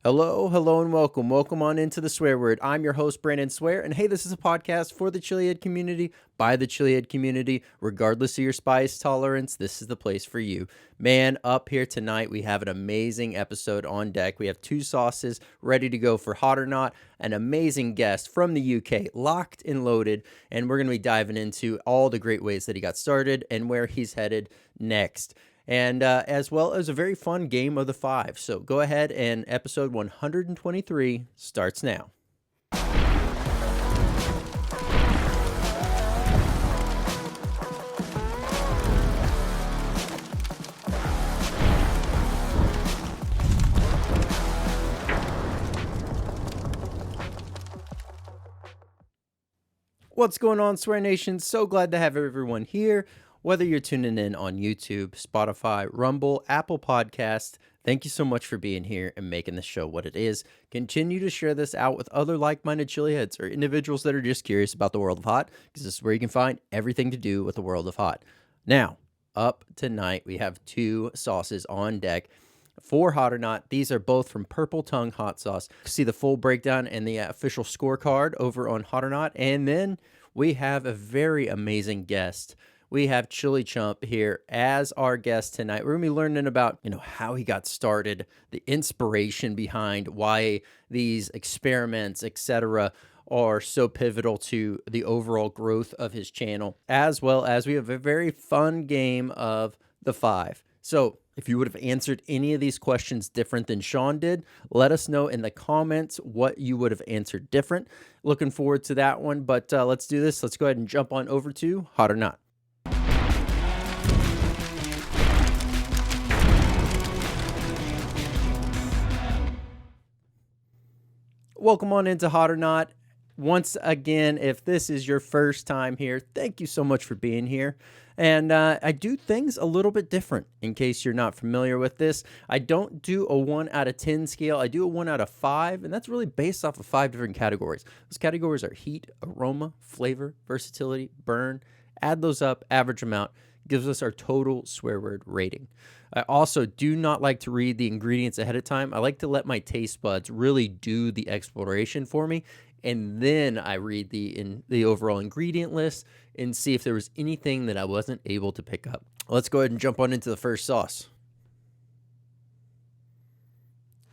Hello, hello, and welcome. Welcome on into the Swear Word. I'm your host, Brandon Swear, and hey, this is a podcast for the ChilliHead community, by the ChilliHead community. Regardless of your spice tolerance, this is the place for you. Man, up here tonight, we have an amazing episode on deck. We have two sauces ready to go for Hot or Not, an amazing guest from the UK, locked and loaded, and we're going to be diving into all the great ways that he got started and where he's headed next. And as well as a very fun game of the five. So go ahead, and episode 123 starts now. What's going on, Swear Nation? So glad to have everyone here. Whether you're tuning in on YouTube, Spotify, Rumble, Apple Podcast, thank you so much for being here and making the show what it is. Continue to share this out with other like-minded chiliheads or individuals that are just curious about the world of hot, because this is where you can find everything to do with the world of hot. Now, up tonight, we have two sauces on deck for Hot or Not. These are both from Purple Tongue Hot Sauce. See the full breakdown and the official scorecard over on Hot or Not. And then we have a very amazing guest. We have ChilliChump here as our guest tonight. We're going to be learning about, how he got started, the inspiration behind why these experiments, etc., are so pivotal to the overall growth of his channel, as well as we have a very fun game of the five. So if you would have answered any of these questions different than Shaun did, let us know in the comments what you would have answered different. Looking forward to that one, but let's do this. Let's go ahead and jump on over to Hot or Not. Welcome on into Hot or Not. Once again, if this is your first time here, thank you so much for being here. And I do things a little bit different in case you're not familiar with this. I don't do a 1 out of 10 scale. I do a 1 out of 5, and that's really based off of 5 different categories. Those categories are heat, aroma, flavor, versatility, burn. Add those up, average them out, gives us our total swear word rating. I also do not like to read the ingredients ahead of time. I like to let my taste buds really do the exploration for me, and then I read the overall ingredient list and see if there was anything that I wasn't able to pick up. Let's go ahead and jump on into the first sauce.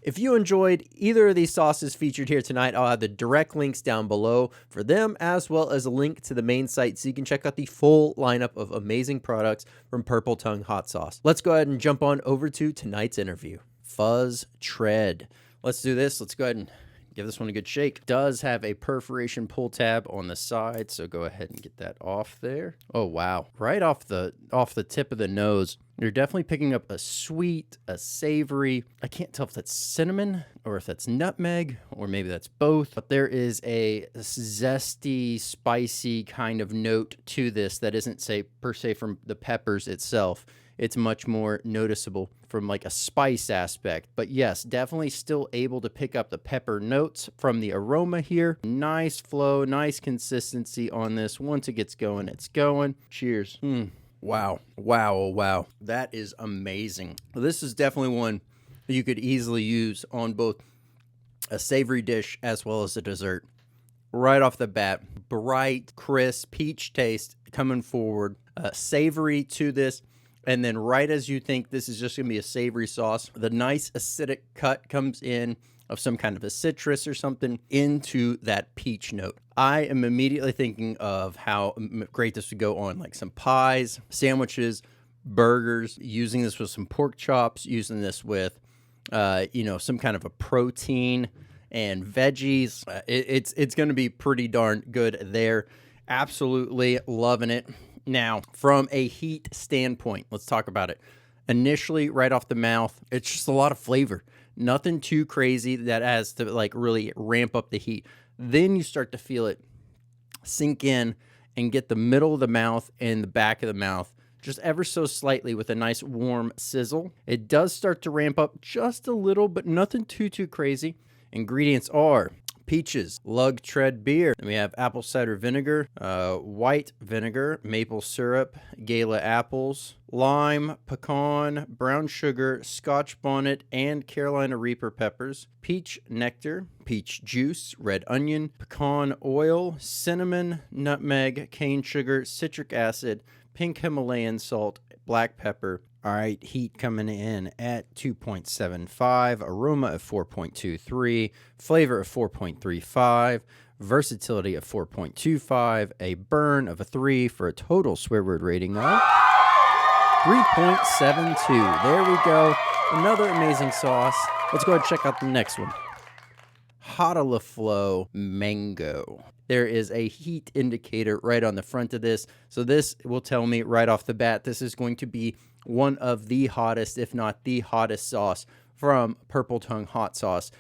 If you enjoyed either of these sauces featured here tonight, I'll have the direct links down below for them, as well as a link to the main site so you can check out the full lineup of amazing products from Purple Tongue Hot Sauce. Let's go ahead and jump on over to tonight's interview. Fuzz Tread. Let's do this. Let's go ahead and give this one a good shake. It does have a perforation pull tab on the side, so go ahead and get that off there. Oh, wow. Right off the tip of the nose, you're definitely picking up a sweet, a savory. I can't tell if that's cinnamon or if that's nutmeg, or maybe that's both. But there is a zesty, spicy kind of note to this that isn't, per se from the peppers itself. It's much more noticeable from like a spice aspect. But yes, definitely still able to pick up the pepper notes from the aroma here. Nice flow, nice consistency on this. Once it gets going, it's going. Cheers. Wow. Wow. Oh, wow. That is amazing. This is definitely one that you could easily use on both a savory dish as well as a dessert. Right off the bat, bright, crisp, peach taste coming forward. Savory to this. And then right as you think this is just going to be a savory sauce, the nice acidic cut comes in of some kind of a citrus or something into that peach note. I am immediately thinking of how great this would go on like some pies, sandwiches, burgers, using this with some pork chops, using this with, some kind of a protein and veggies. It's going to be pretty darn good there. Absolutely loving it. Now, from a heat standpoint, let's talk about it. Initially, right off the mouth, it's just a lot of flavor. Nothing too crazy that has to like really ramp up the heat. Then you start to feel it sink in and get the middle of the mouth and the back of the mouth just ever so slightly with a nice warm sizzle. It does start to ramp up just a little, but nothing too crazy. Ingredients are peaches, lug tread beer. Then we have apple cider vinegar, white vinegar, maple syrup, gala apples, lime, pecan, brown sugar, Scotch bonnet, and Carolina Reaper peppers, peach nectar, peach juice, red onion, pecan oil, cinnamon, nutmeg, cane sugar, citric acid, pink Himalayan salt, black pepper. All right, heat coming in at 2.75, aroma of 4.23, flavor of 4.35, versatility of 4.25, a burn of a 3 for a total swear word rating of 3.72. There we go. Another amazing sauce. Let's go ahead and check out the next one. HoN mango. There is a heat indicator right on the front of this. So this will tell me right off the bat, this is going to be one of the hottest, if not the hottest sauce from Purple Tongue Hot Sauce.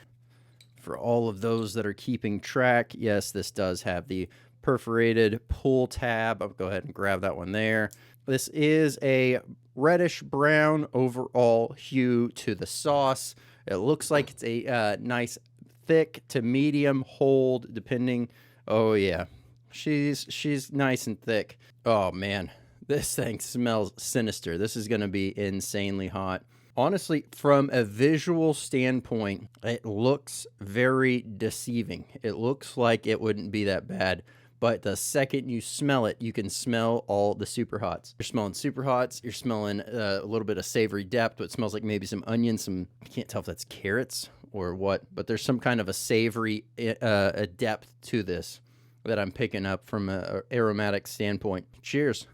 For all of those that are keeping track, yes, this does have the perforated pull tab. I'll go ahead and grab that one there. This is a reddish brown overall hue to the sauce. It looks like it's a nice thick to medium hold, depending. Oh yeah, she's nice and thick. Oh man, this thing smells sinister. This is gonna be insanely hot. Honestly, from a visual standpoint, it looks very deceiving. It looks like it wouldn't be that bad. But the second you smell it, you can smell all the Superhots. You're smelling Superhots. You're smelling a little bit of savory depth. It smells like maybe some onions, I can't tell if that's carrots or what, but there's some kind of a savory a depth to this that I'm picking up from an aromatic standpoint. Cheers.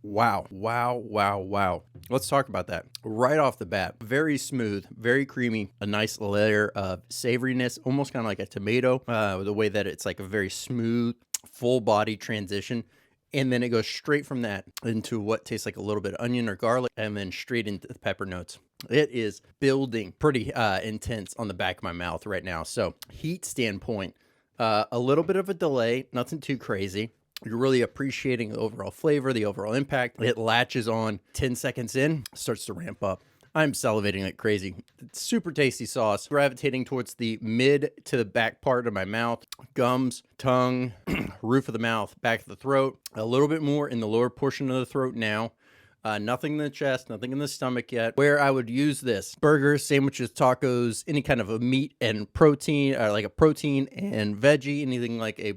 Wow. Let's talk about that. Right off the bat, very smooth, very creamy, a nice layer of savoriness, almost kind of like a tomato, the way that it's like a very smooth, full body transition. And then it goes straight from that into what tastes like a little bit of onion or garlic, and then straight into the pepper notes. It is building pretty intense on the back of my mouth right now. So heat standpoint, a little bit of a delay, nothing too crazy. You're really appreciating the overall flavor, the overall impact. It latches on 10 seconds in, starts to ramp up. I'm salivating like crazy. It's super tasty sauce, gravitating towards the mid to the back part of my mouth, gums, tongue, roof of the mouth, back of the throat, a little bit more in the lower portion of the throat now. Nothing in the chest, nothing in the stomach yet. Where I would use this: burgers, sandwiches, tacos, any kind of a meat and protein, like a protein and veggie, anything like a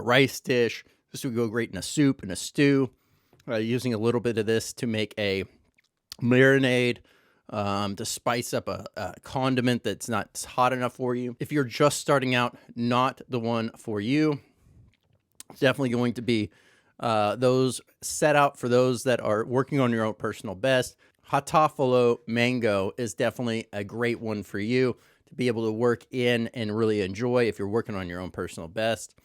rice dish. This would go great in a soup and a stew. Using a little bit of this to make a marinade, to spice up a condiment that's not hot enough for you. If you're just starting out, not the one for you. It's definitely going to be those set out for those that are working on your own personal best. HoN mango is definitely a great one for you to be able to work in and really enjoy if you're working on your own personal best.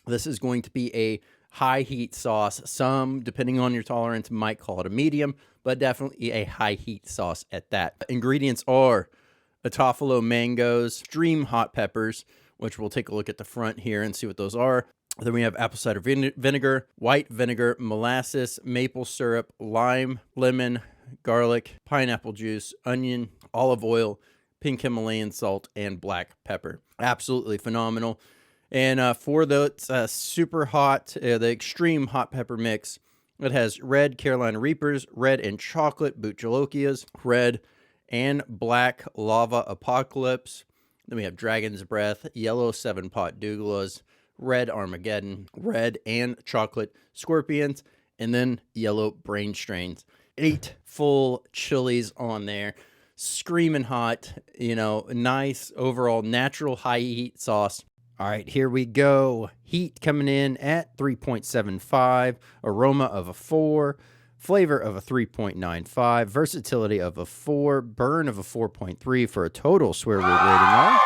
This is going to be a high heat sauce. Some, depending on your tolerance, might call it a medium, but definitely a high heat sauce at that. Ingredients are HoN mangoes, extreme hot peppers, which we'll take a look at the front here and see what those are. Then we have apple cider vinegar, white vinegar, molasses, maple syrup, lime, lemon, garlic, pineapple juice, onion, olive oil, pink Himalayan salt, and black pepper. Absolutely phenomenal. And for the super hot, the extreme hot pepper mix, it has red Carolina Reapers, red and chocolate Buchalokias, red and black lava apocalypse. Then we have Dragon's Breath, yellow 7-pot Douglas, red Armageddon, red and chocolate Scorpions, and then yellow Brain Strains. 8 full chilies on there. Screaming hot, nice overall natural high heat sauce. All right, here we go. Heat coming in at 3.75, aroma of a 4, flavor of a 3.95, versatility of a 4, burn of a 4.3 for a total swear word rating of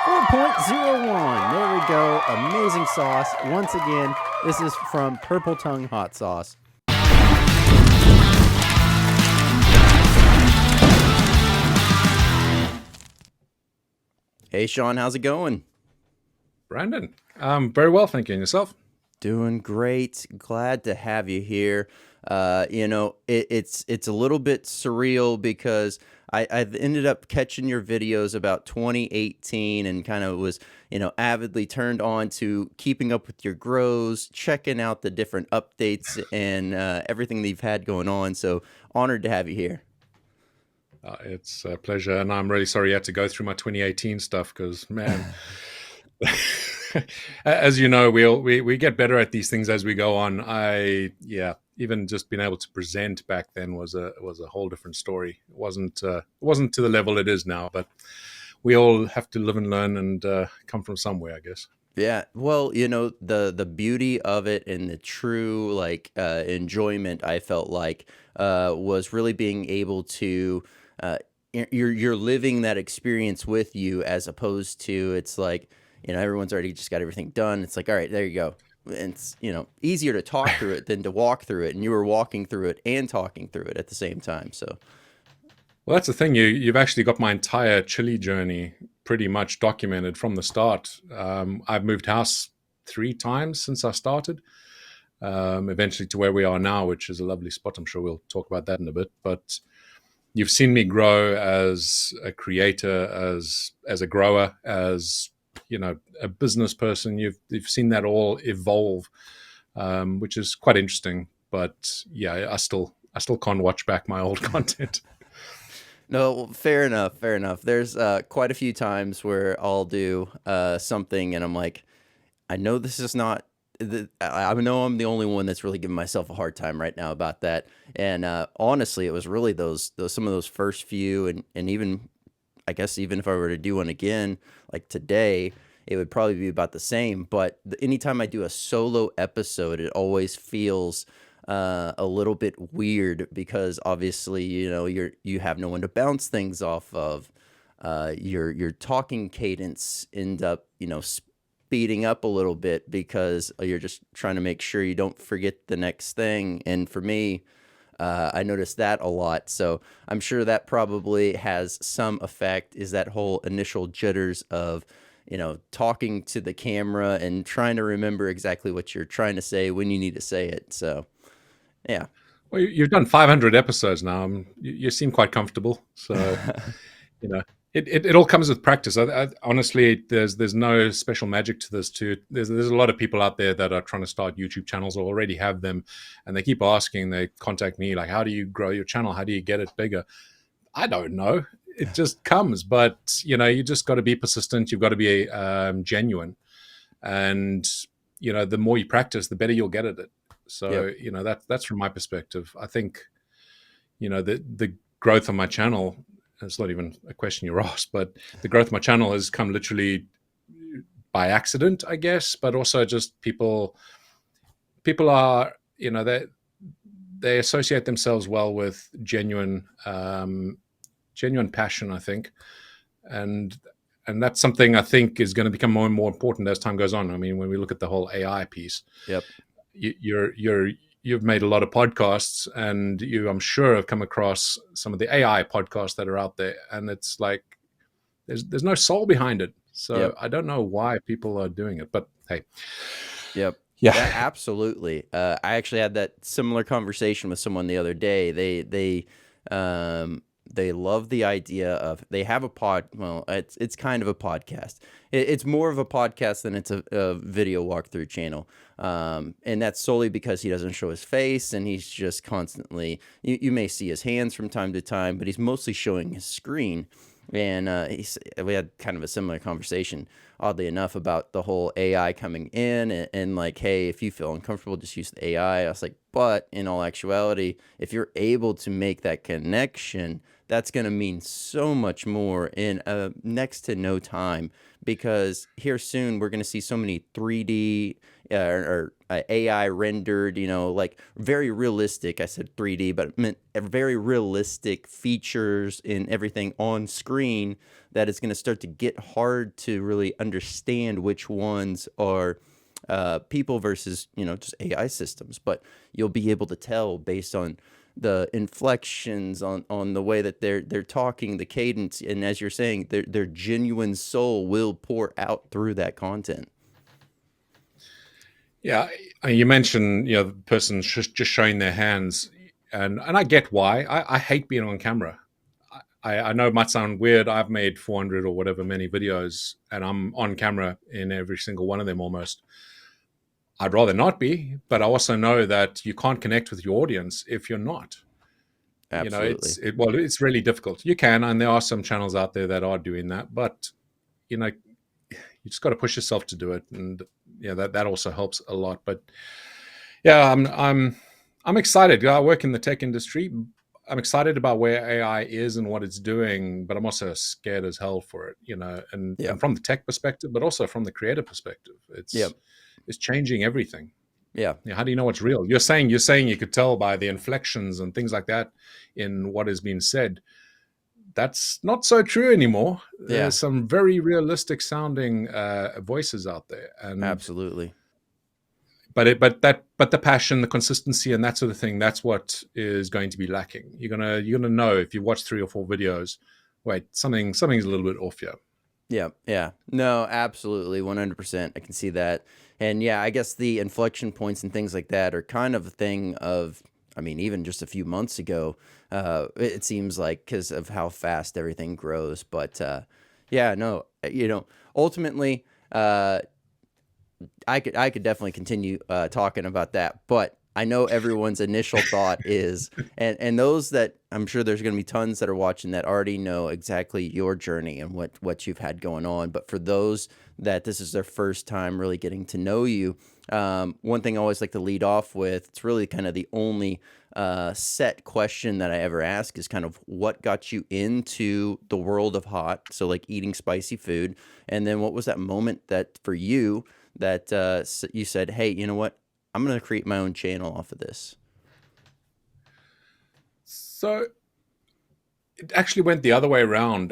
4.01. There we go. Amazing sauce. Once again, this is from Purple Tongue Hot Sauce. Hey, Shaun, how's it going? Brandon, very well, thank you. And yourself? Doing great. Glad to have you here. It's a little bit surreal because I've ended up catching your videos about 2018 and kind of was, avidly turned on to keeping up with your grows, checking out the different updates and everything that you've had going on. So honored to have you here. It's a pleasure, and I'm really sorry you had to go through my 2018 stuff because, man, as you know, we get better at these things as we go on. Even just being able to present back then was a whole different story. It wasn't to the level it is now, but we all have to live and learn and come from somewhere, I guess. Yeah, well, the beauty of it and the true like enjoyment I felt like was really being able to uh, you're living that experience with you as opposed to it's like everyone's already just got everything done. It's like all right, there you go. And it's easier to talk through it than to walk through it, and you were walking through it and talking through it at the same time. So Well, that's the thing. You've actually got my entire Chile journey pretty much documented from the start. I've moved house 3 times since I started. Eventually to where we are now, which is a lovely spot. I'm sure we'll talk about that in a bit. But you've seen me grow as a creator, as a grower, as a business person. You've seen that all evolve, which is quite interesting. But yeah, I still can't watch back my old content. no, well, fair enough, fair enough. There's quite a few times where I'll do something and I'm like, I know this is not. I know I'm the only one that's really giving myself a hard time right now about that. And honestly, it was really those some of those first few, and even I guess even if I were to do one again, like today, it would probably be about the same. But anytime I do a solo episode, it always feels a little bit weird because obviously you have no one to bounce things off of. Your talking cadence end up speeding up a little bit because you're just trying to make sure you don't forget the next thing. And for me, I noticed that a lot. So I'm sure that probably has some effect is that whole initial jitters of, talking to the camera and trying to remember exactly what you're trying to say when you need to say it. So, yeah. Well, you've done 500 episodes now. You seem quite comfortable. So, you know, it all comes with practice. Honestly, there's no special magic to this. Too, there's a lot of people out there that are trying to start YouTube channels or already have them, and they keep asking. They contact me like, "How do you grow your channel? How do you get it bigger?" I don't know. It just comes, but you just got to be persistent. You've got to be genuine, and the more you practice, the better you'll get at it. Yep. So that's from my perspective. I think the growth on my channel. It's not even a question you're asked, but the growth of my channel has come literally by accident, I guess. But also just people are they associate themselves well with genuine passion, I think, and that's something I think is going to become more and more important as time goes on. I mean, when we look at the whole AI piece, Yep. you've made a lot of podcasts, and I'm sure have come across some of the AI podcasts that are out there, and it's like there's no soul behind it. So Yep. I don't know why people are doing it, but hey, Yep. Yeah, yeah, absolutely. I actually had that similar conversation with someone the other day. They love the idea of they have a pod. Well, it's kind of a podcast. It's more of a podcast than it's a video walkthrough channel. And that's solely because he doesn't show his face and he's just constantly. You may see his hands from time to time, but he's mostly showing his screen. And we had kind of a similar conversation, oddly enough, about the whole AI coming in and like, hey, if you feel uncomfortable, just use the AI. I was like, but in all actuality, if you're able to make that connection, that's going to mean so much more in next to no time because here soon we're going to see so many 3D or AI rendered, like very realistic. I said 3D, but it meant very realistic features in everything on screen that it's going to start to get hard to really understand which ones are people versus just AI systems. But you'll be able to tell based on the inflections on the way that they're talking, the cadence, and as you're saying, their genuine soul will pour out through that content. yeah. You mentioned the person just showing their hands, and I get why. I hate being on camera. I know it might sound weird. I've made 400 or whatever many videos, and I'm on camera in every single one of them almost. I'd rather not be, but I also know that you can't connect with your audience if you're not. Absolutely. It's really difficult. You can, and there are some channels out there that are doing that, but you know, you just got to push yourself to do it, and that also helps a lot. But yeah, I'm excited. I work in the tech industry. I'm excited about where AI is and what it's doing, but I'm also scared as hell for it. Yeah. And from the tech perspective, but also from the creator perspective, Yeah. it's changing everything. Yeah. How do you know what's real? You're saying you could tell by the inflections and things like that in what is being said. That's not so true anymore. Yeah. There's some very realistic sounding voices out there, and Absolutely. but the passion, the consistency, and that sort of thing, that's what is going to be lacking. You're gonna know if you watch 3 or 4 videos. Wait, something's a little bit off here. Yeah, yeah. No, absolutely, 100%. I can see that. And yeah, I guess the inflection points and things like that are kind of a thing of, I mean, even just a few months ago, it seems like because of how fast everything grows. But yeah, no, ultimately, uh, I could definitely continue talking about that, but I know everyone's initial thought is, and those that I'm sure there's going to be tons that are watching that already know exactly your journey and what you've had going on. But for those that this is their first time really getting to know you, one thing I always like to lead off with, it's really kind of the only set question that I ever ask is kind of what got you into the world of hot, so like eating spicy food, and then what was that moment that for you that you said, hey, you know what? I'm going to create my own channel off of this. So it actually went the other way around.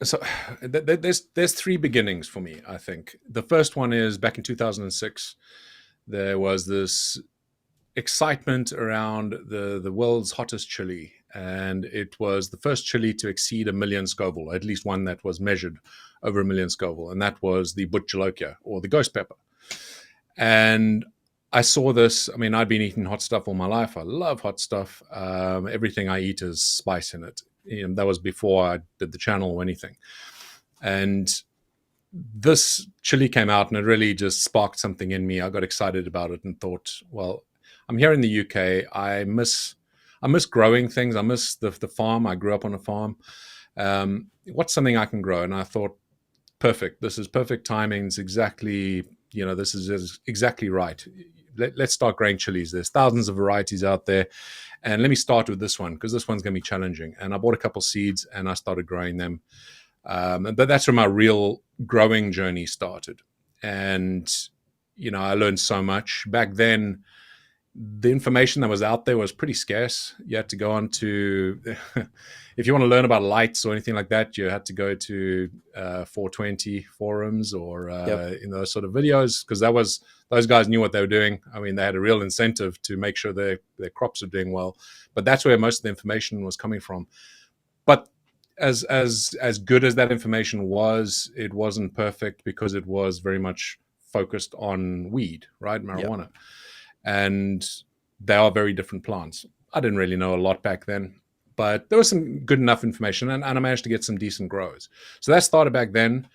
So there's 3 beginnings for me. I think the first one is back in 2006. There was this excitement around the world's hottest chili, and it was the first chili to exceed 1 million Scoville, at least one that was measured over 1 million Scoville, and that was the Butjalokia, or the ghost pepper. And I saw this. I mean, I'd been eating hot stuff all my life. I love hot stuff. Everything I eat has spice in it. That was before I did the channel or anything. And this chili came out, and it really just sparked something in me. I got excited about it and thought, well, I'm here in the UK. I miss growing things. I miss the farm. I grew up on a farm. What's something I can grow? And I thought, perfect. This is perfect timing. It's exactly, this is exactly right. Let's start growing chilies. There's thousands of varieties out there. And let me start with this one because this one's going to be challenging. And I bought a couple seeds and I started growing them. But that's where my real growing journey started. And, I learned so much. Back then, the information that was out there was pretty scarce. You had to go on to, if you want to learn about lights or anything like that, you had to go to 420 forums or Yep. in those sort of videos, because those guys knew what they were doing. I mean, they had a real incentive to make sure their crops are doing well. But that's where most of the information was coming from. But as good as that information was, it wasn't perfect because it was very much focused on weed, right? Marijuana. Yep. And they are very different plants. I didn't really know a lot back then, but there was some good enough information, and I managed to get some decent grows. So that started back then.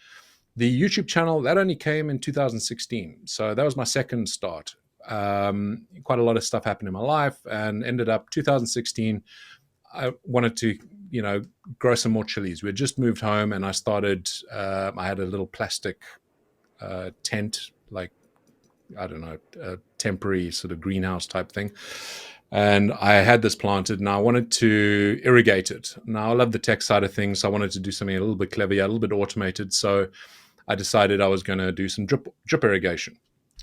The YouTube channel, that only came in 2016. So that was my second start. Quite a lot of stuff happened in my life, and ended up 2016. I wanted to, grow some more chilies. We had just moved home, and I started. I had a little plastic tent, like, I don't know, a temporary sort of greenhouse type thing. And I had this planted, and I wanted to irrigate it. Now, I love the tech side of things, so I wanted to do something a little bit clever, a little bit automated. So I decided I was going to do some drip irrigation.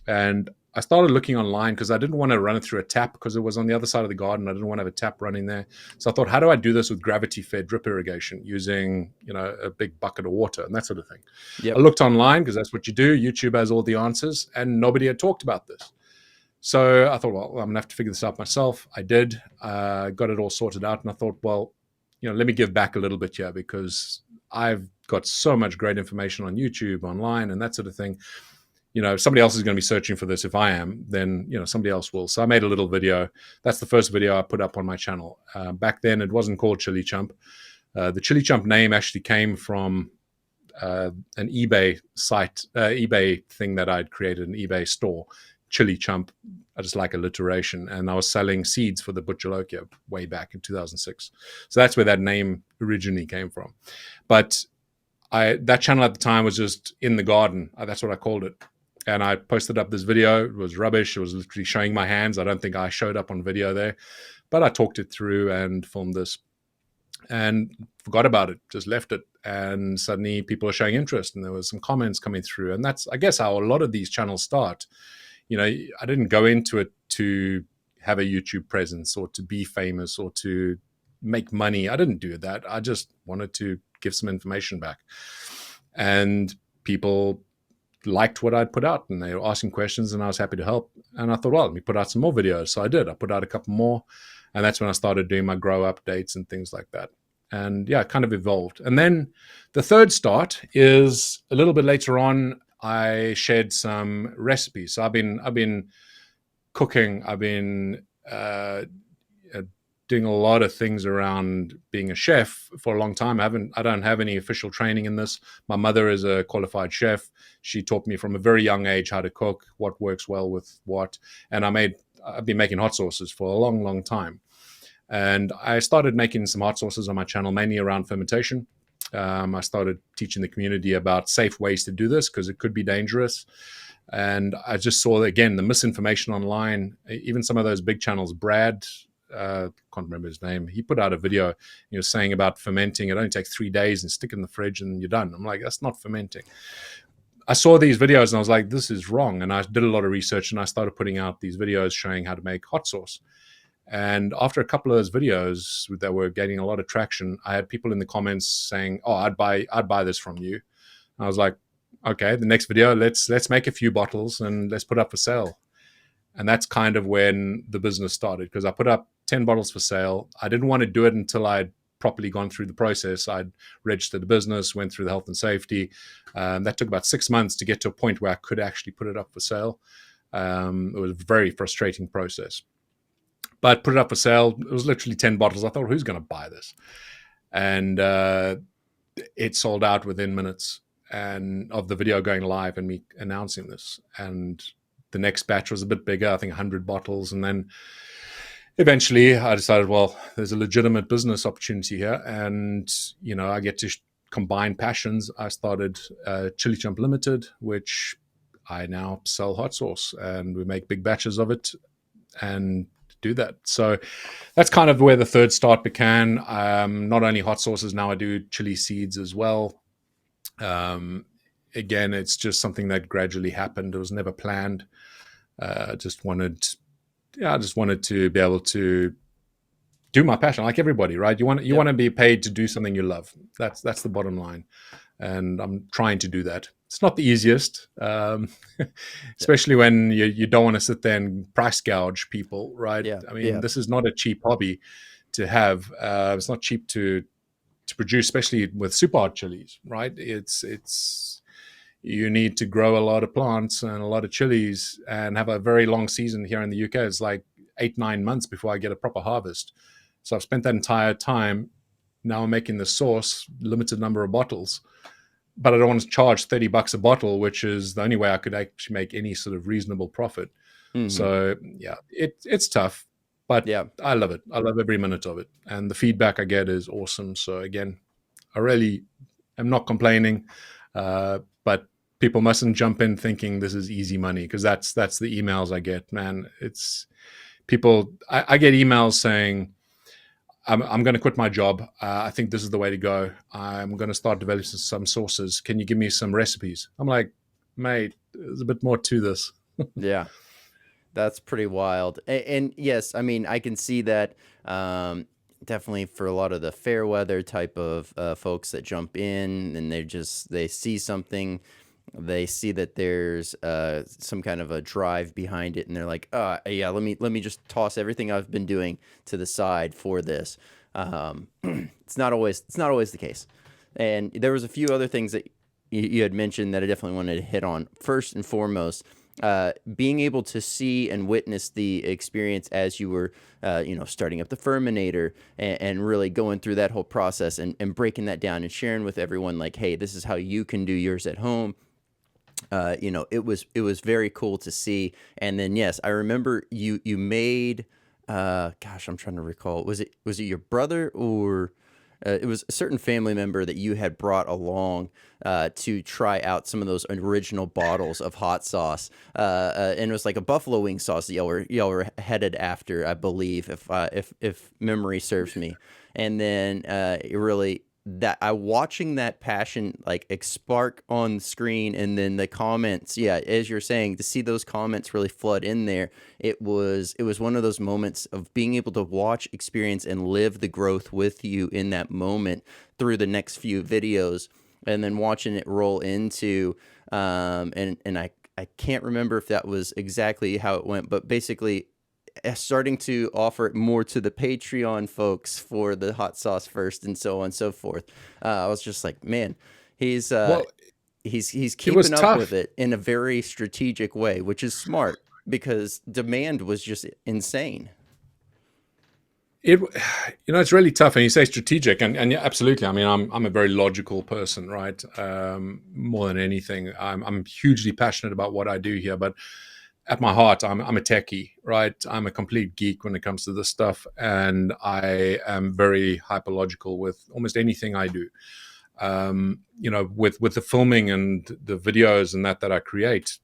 And I started looking online because I didn't want to run it through a tap because it was on the other side of the garden. I didn't want to have a tap running there. So I thought, how do I do this with gravity-fed drip irrigation using, a big bucket of water and that sort of thing? I Yep. looked online because that's what you do. YouTube has all the answers, and nobody had talked about this. So I thought, well, I'm going to have to figure this out myself. I did, got it all sorted out. And I thought, well, let me give back a little bit here because I've got so much great information on YouTube, online, and that sort of thing. if somebody else is going to be searching for this, if I am, then somebody else will. So I made a little video. That's the first video I put up on my channel. Back then, it wasn't called ChilliChump. The ChilliChump name actually came from an eBay site, eBay thing that I'd created, an eBay store, ChilliChump. I just like alliteration, and I was selling seeds for the Butchalokia way back in 2006. So that's where that name originally came from. But that channel at the time was just in the garden. That's what I called it. And I posted up this video. It was rubbish. It was literally showing my hands. I don't think I showed up on video there, but I talked it through and filmed this and forgot about it, just left it. And suddenly people are showing interest, and there was some comments coming through. And that's, I guess, how a lot of these channels start. I didn't go into it to have a YouTube presence or to be famous or to make money. I didn't do that. I just wanted to give some information back. And people liked what I'd put out, and they were asking questions, and I was happy to help. And I thought, well, let me put out some more videos. So I did. I put out a couple more, and that's when I started doing my grow updates and things like that. And yeah, it kind of evolved. And then the third start is a little bit later on. I shared some recipes. So I've been cooking. I've been doing a lot of things around being a chef for a long time. I don't have any official training in this. My mother is a qualified chef. She taught me from a very young age how to cook, what works well with what. And I've been making hot sauces for a long, long time. And I started making some hot sauces on my channel, mainly around fermentation. I started teaching the community about safe ways to do this because it could be dangerous. And I just saw, again, the misinformation online. Even some of those big channels, Brad, can't remember his name. He put out a video, saying about fermenting. It only takes 3 days and stick it in the fridge and you're done. I'm like, that's not fermenting. I saw these videos and I was like, this is wrong. And I did a lot of research and I started putting out these videos showing how to make hot sauce. And after a couple of those videos that were getting a lot of traction, I had people in the comments saying, "Oh, I'd buy this from you." And I was like, "Okay, the next video, let's make a few bottles and let's put up for sale." And that's kind of when the business started, because I put up 10 bottles for sale. I didn't want to do it until I'd properly gone through the process. I'd registered the business, went through the health and safety. That took about 6 months to get to a point where I could actually put it up for sale. It was a very frustrating process. But put it up for sale. It was literally 10 bottles. I thought, who's going to buy this? And it sold out within minutes and of the video going live and me announcing this. And the next batch was a bit bigger, I think 100 bottles. And then eventually I decided, well, there's a legitimate business opportunity here. And, I get to combine passions. I started ChilliChump Limited, which I now sell hot sauce. And we make big batches of it and do that. So that's kind of where the third start began. Not only hot sauces, now I do chili seeds as well. Again, it's just something that gradually happened. It was never planned. I just wanted to be able to do my passion like everybody, right? You want to be paid to do something you love. That's the bottom line. And I'm trying to do that. It's not the easiest, especially when you don't want to sit there and price gouge people, right? Yeah. I mean, this is not a cheap hobby to have. It's not cheap to produce, especially with Superhot chilies, right? It's you need to grow a lot of plants and a lot of chilies and have a very long season here in the UK. It's like 8-9 months before I get a proper harvest. So I've spent that entire time. Now I'm making the sauce, limited number of bottles, but I don't want to charge $30 a bottle, which is the only way I could actually make any sort of reasonable profit. Mm-hmm. So yeah, it's tough, but yeah, I love it. I love every minute of it. And the feedback I get is awesome. So again, I really am not complaining, but people mustn't jump in thinking this is easy money, because that's the emails I get, man. It's people, I get emails saying, I'm going to quit my job. I think this is the way to go. I'm going to start developing some sauces. Can you give me some recipes? I'm like, mate, there's a bit more to this. Yeah, that's pretty wild. And yes, I mean, I can see that definitely for a lot of the fair weather type of folks that jump in and they see something. They see that there's some kind of a drive behind it, and they're like, yeah, let me just toss everything I've been doing to the side for this. It's not always the case. And there was a few other things that you had mentioned that I definitely wanted to hit on. First and foremost, being able to see and witness the experience as you were, starting up the Furminator and really going through that whole process and breaking that down and sharing with everyone like, hey, this is how you can do yours at home. It was very cool to see. And then, yes, I remember you made, gosh, I'm trying to recall. Was it your brother or it was a certain family member that you had brought along to try out some of those original bottles of hot sauce, and it was like a buffalo wing sauce that y'all were headed after, I believe, if memory serves me. And then it really that I watching that passion like spark on the screen, and then the comments, yeah, as you're saying, to see those comments really flood in there, it was one of those moments of being able to watch, experience, and live the growth with you in that moment through the next few videos, and then watching it roll into and I can't remember if that was exactly how it went, but basically starting to offer it more to the Patreon folks for the hot sauce first, and so on and so forth. I was just like, man, he's Well, he's it was keeping up with tough. it in a very strategic way, which is smart because demand was just insane. It it's really tough, and you say strategic, and yeah, absolutely. I mean, I'm a very logical person, right? More than anything, I'm hugely passionate about what I do here, but at my heart, I'm a techie, right? I'm a complete geek when it comes to this stuff, and I am very hyperlogical with almost anything I do. With the filming and the videos and that I create,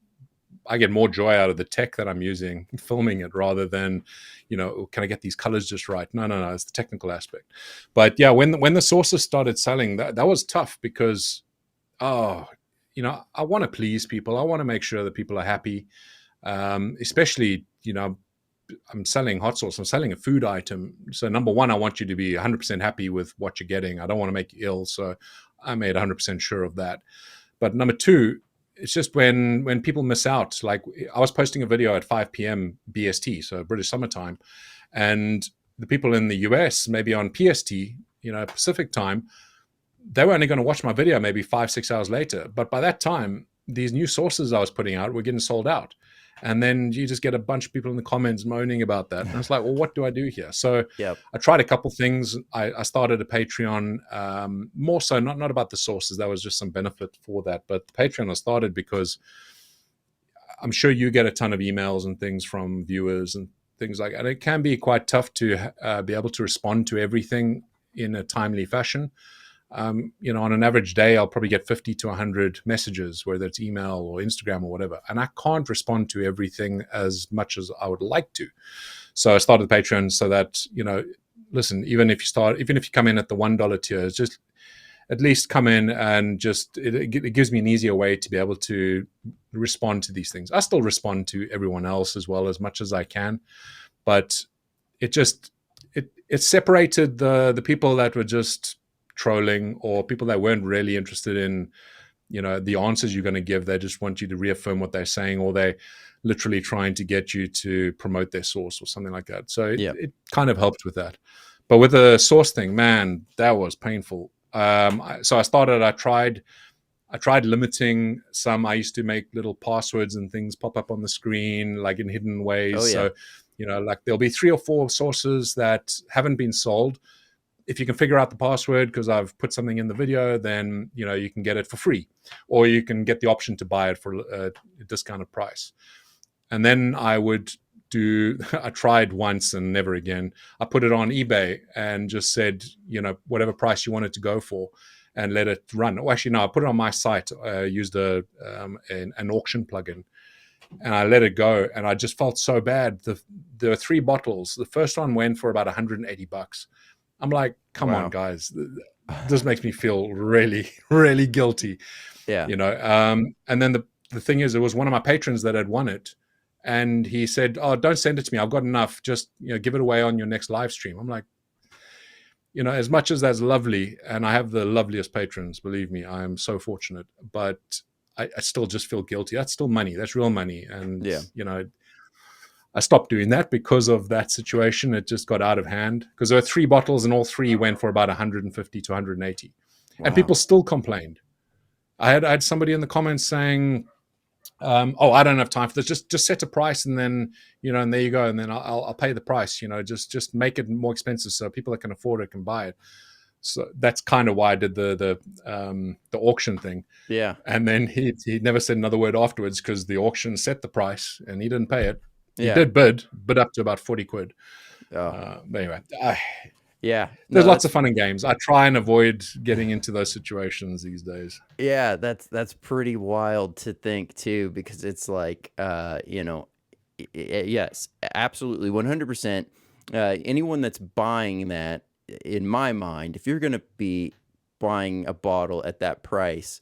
I get more joy out of the tech that I'm using filming it rather than, can I get these colors just right? No, it's the technical aspect. But yeah, when the sources started selling, that was tough because, oh, I want to please people. I want to make sure that people are happy. Especially, I'm selling hot sauce. I'm selling a food item. So number one, I want you to be 100% happy with what you're getting. I don't want to make you ill. So I made 100% sure of that. But number two, it's just when people miss out. Like I was posting a video at 5 p.m. BST, so British summertime, and the people in the US, maybe on PST, Pacific time, they were only going to watch my video maybe 5-6 hours later. But by that time, these new sources I was putting out were getting sold out. And then you just get a bunch of people in the comments moaning about that. And it's like, well, what do I do here? So Yep. I tried a couple things. I started a Patreon, more so not about the sources. That was just some benefit for that. But the Patreon I started because I'm sure you get a ton of emails and things from viewers and things like that. And it can be quite tough to be able to respond to everything in a timely fashion. On an average day, I'll probably get 50 to 100 messages, whether it's email or Instagram or whatever. And I can't respond to everything as much as I would like to. So I started Patreon so that, listen, even if you come in at the $1 tier, it's just at least come in and just, it gives me an easier way to be able to respond to these things. I still respond to everyone else as well as much as I can, but it just, it separated the people that were just trolling or people that weren't really interested in the answers you're going to give. They just want you to reaffirm what they're saying, or they literally trying to get you to promote their source or something like that. So Yeah. it kind of helped with that. But with the source thing, man, that was painful. So I tried limiting some. I used to make little passwords and things pop up on the screen like in hidden ways. Oh yeah. So like there'll be 3 or 4 sources that haven't been sold. If you can figure out the password because I've put something in the video, then you can get it for free, or you can get the option to buy it for a discounted price. And then I tried once and never again. I put it on eBay and just said, whatever price you want it to go for, and let it run. Oh, actually, no, I put it on my site. I used an auction plugin, and I let it go. And I just felt so bad. There were 3 bottles. The first one went for about $180. I'm like, come on, Wow. guys. This makes me feel really, really guilty, Yeah. And then the thing is, it was one of my patrons that had won it. And he said, oh, don't send it to me. I've got enough. Just, give it away on your next live stream. I'm like, as much as that's lovely, and I have the loveliest patrons, believe me, I am so fortunate, but I still just feel guilty. That's still money. That's real money. And, Yeah. I stopped doing that because of that situation. It just got out of hand because there were 3 bottles and all 3 went for about 150 to 180. And Wow. people still complained. I had somebody in the comments saying, "Oh, I don't have time for this. Just set a price, and then and there you go, and then I'll pay the price. Just make it more expensive so people that can afford it can buy it." So that's kind of why I did the auction thing. Yeah. And then he never said another word afterwards because the auction set the price and he didn't pay it. He Yeah. did bid up to about 40 quid. Oh. But anyway, Yeah. there's No, lots of that's fun in games. I try and avoid getting into those situations these days. yeah, that's pretty wild to think too, because it's like yes, absolutely 100%. Anyone that's buying that, in my mind, if you're going to be buying a bottle at that price,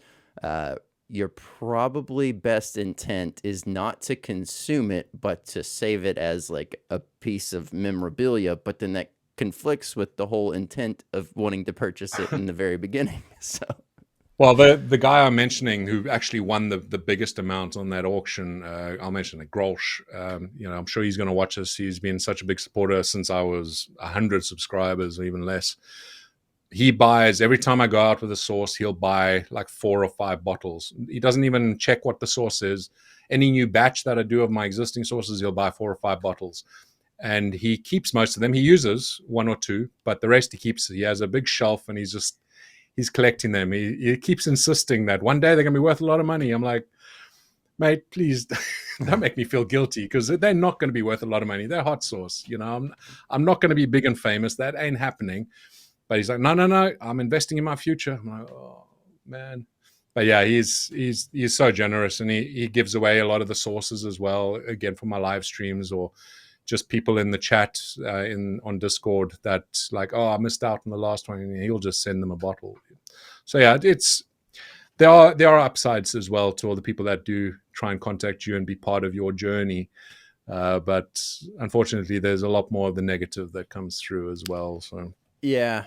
your probably best intent is not to consume it, but to save it as like a piece of memorabilia. But then that conflicts with the whole intent of wanting to purchase it in the very beginning. So, Well, the guy I'm mentioning who actually won the biggest amount on that auction, I'll mention it, Grolsch. I'm sure he's going to watch us. He's been such a big supporter since I was 100 subscribers or even less. He buys, every time I go out with a sauce, he'll buy like 4 or 5 bottles. He doesn't even check what the sauce is. Any new batch that I do of my existing sauces, he'll buy 4 or 5 bottles. And he keeps most of them. He uses 1 or 2, but the rest he keeps. He has a big shelf and he's collecting them. He keeps insisting that one day they're going to be worth a lot of money. I'm like, mate, please don't make me feel guilty, because they're not going to be worth a lot of money. They're hot sauce. I'm not going to be big and famous. That ain't happening. But he's like, no, I'm investing in my future. I'm like, oh, man. But yeah, he's so generous, and he gives away a lot of the sauces as well, again, for my live streams, or just people in the chat on Discord that like, oh, I missed out on the last one, and he'll just send them a bottle. So yeah, there are upsides as well to all the people that do try and contact you and be part of your journey. But unfortunately, there's a lot more of the negative that comes through as well. So yeah,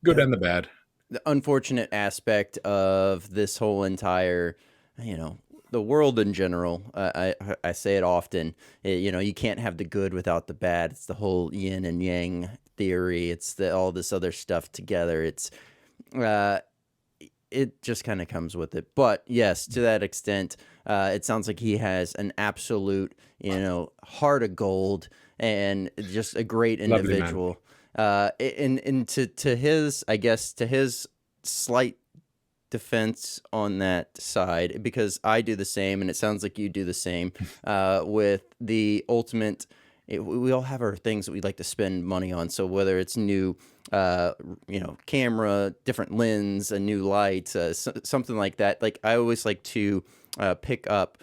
good and the bad. The unfortunate aspect of this whole entire, the world in general. I say it often. You can't have the good without the bad. It's the whole yin and yang theory. It's all this other stuff together. It's it just kind of comes with it. But yes, to that extent, it sounds like he has an absolute, heart of gold and just a great individual. And to his, I guess, to his slight defense on that side, because I do the same, and it sounds like you do the same, with the ultimate. We all have our things that we'd like to spend money on. So whether it's new, camera, different lens, a new light, something like that. Like I always like to pick up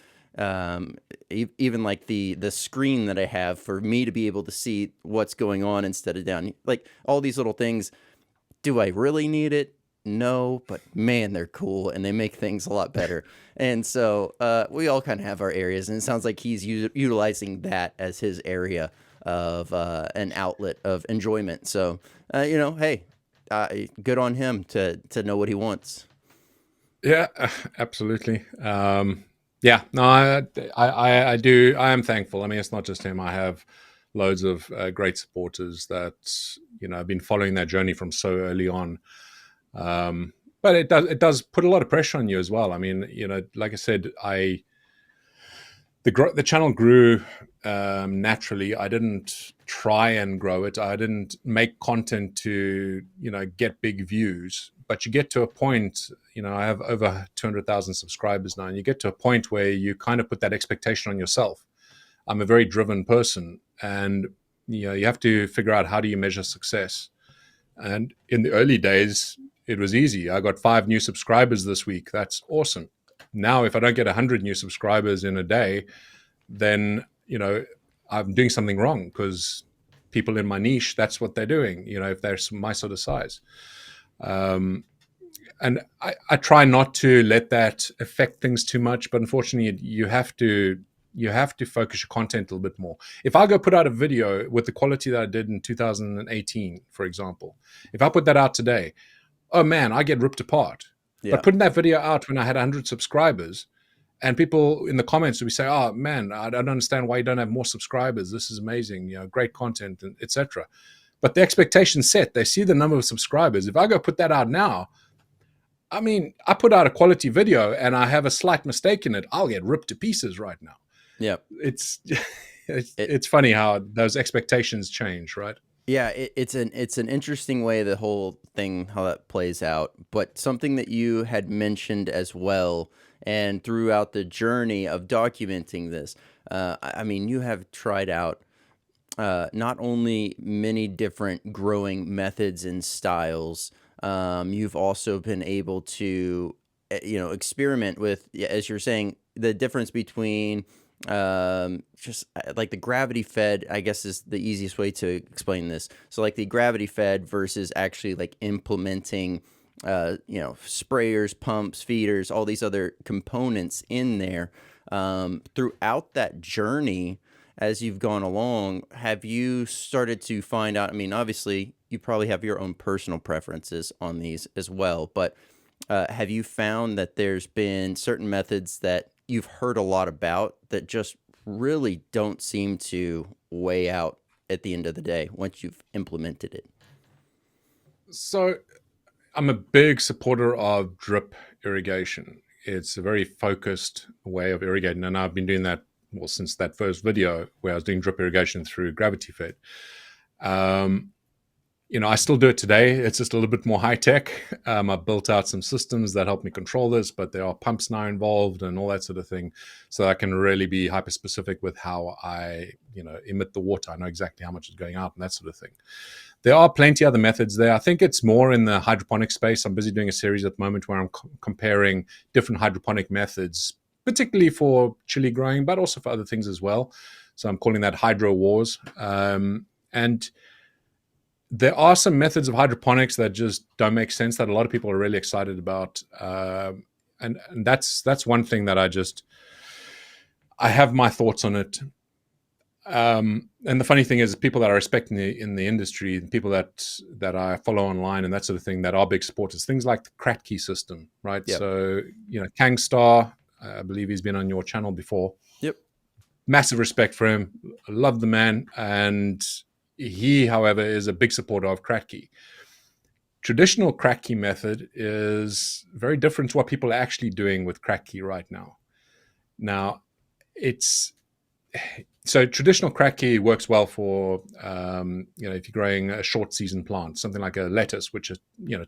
even like the screen that I have for me to be able to see what's going on instead of down. Like all these little things. Do I really need it? No, but man, they're cool and they make things a lot better. And so we all kind of have our areas, and it sounds like he's utilizing that as his area of an outlet of enjoyment. So, hey, good on him to know what he wants. Yeah, absolutely. Yeah, no, I do. I am thankful. I mean, it's not just him. I have loads of great supporters that have been following that journey from so early on. But it does put a lot of pressure on you as well. I mean, like I said, the channel grew naturally. I didn't try and grow it. I didn't make content to get big views. But you get to a point. I have over 200,000 subscribers now, and you get to a point where you kind of put that expectation on yourself. I'm a very driven person, and you have to figure out, how do you measure success. And in the early days, it was easy. I got 5 new subscribers this week. That's awesome. Now, if I don't get 100 new subscribers in a day, then, I'm doing something wrong, because people in my niche, that's what they're doing, if they're my sort of size. And I try not to let that affect things too much, but unfortunately, you have to focus your content a little bit more. If I go put out a video with the quality that I did in 2018, for example, if I put that out today, oh man, I get ripped apart. Yeah. But putting that video out when I had 100 subscribers, and people in the comments would be saying, oh man, I don't understand why you don't have more subscribers. This is amazing, great content, etc. But the expectation's set. They see the number of subscribers. If I go put that out now, I mean, I put out a quality video and I have a slight mistake in it, I'll get ripped to pieces right now. Yep. It's it's, It, it's funny how those expectations change, right? yeah, it's an interesting way the whole thing how that plays out. But something that you had mentioned as well, and throughout the journey of documenting this, I mean, you have tried out not only many different growing methods and styles, you've also been able to, experiment with, yeah, as you're saying, the difference between just like the gravity fed, I guess is the easiest way to explain this. So like the gravity fed versus actually like implementing, sprayers, pumps, feeders, all these other components in there. Throughout that journey, as you've gone along, have you started to find out? I mean, obviously, you probably have your own personal preferences on these as well, but have you found that there's been certain methods that you've heard a lot about that just really don't seem to weigh out at the end of the day once you've implemented it? So I'm a big supporter of drip irrigation. It's a very focused way of irrigating, and I've been doing that well since that first video where I was doing drip irrigation through gravity fed. Um, I still do it today. It's just a little bit more high tech. I've built out some systems that help me control this, but there are pumps now involved and all that sort of thing. So I can really be hyper specific with how I, emit the water. I know exactly how much is going out and that sort of thing. There are plenty other methods there. I think it's more in the hydroponic space. I'm busy doing a series at the moment where I'm comparing different hydroponic methods, particularly for chili growing, but also for other things as well. So I'm calling that Hydro Wars. And there are some methods of hydroponics that just don't make sense that a lot of people are really excited about. And that's one thing that I have my thoughts on it. And the funny thing is, people that I respect in the industry, people that I follow online and that sort of thing, that are big supporters, things like the Kratky system, right? Yep. So, Kangstar, I believe he's been on your channel before. Yep. Massive respect for him. I love the man. And he, however, is a big supporter of Kratky. Traditional Kratky method is very different to what people are actually doing with Kratky right now. Now, so traditional Kratky works well for, if you're growing a short season plant, something like a lettuce, which is,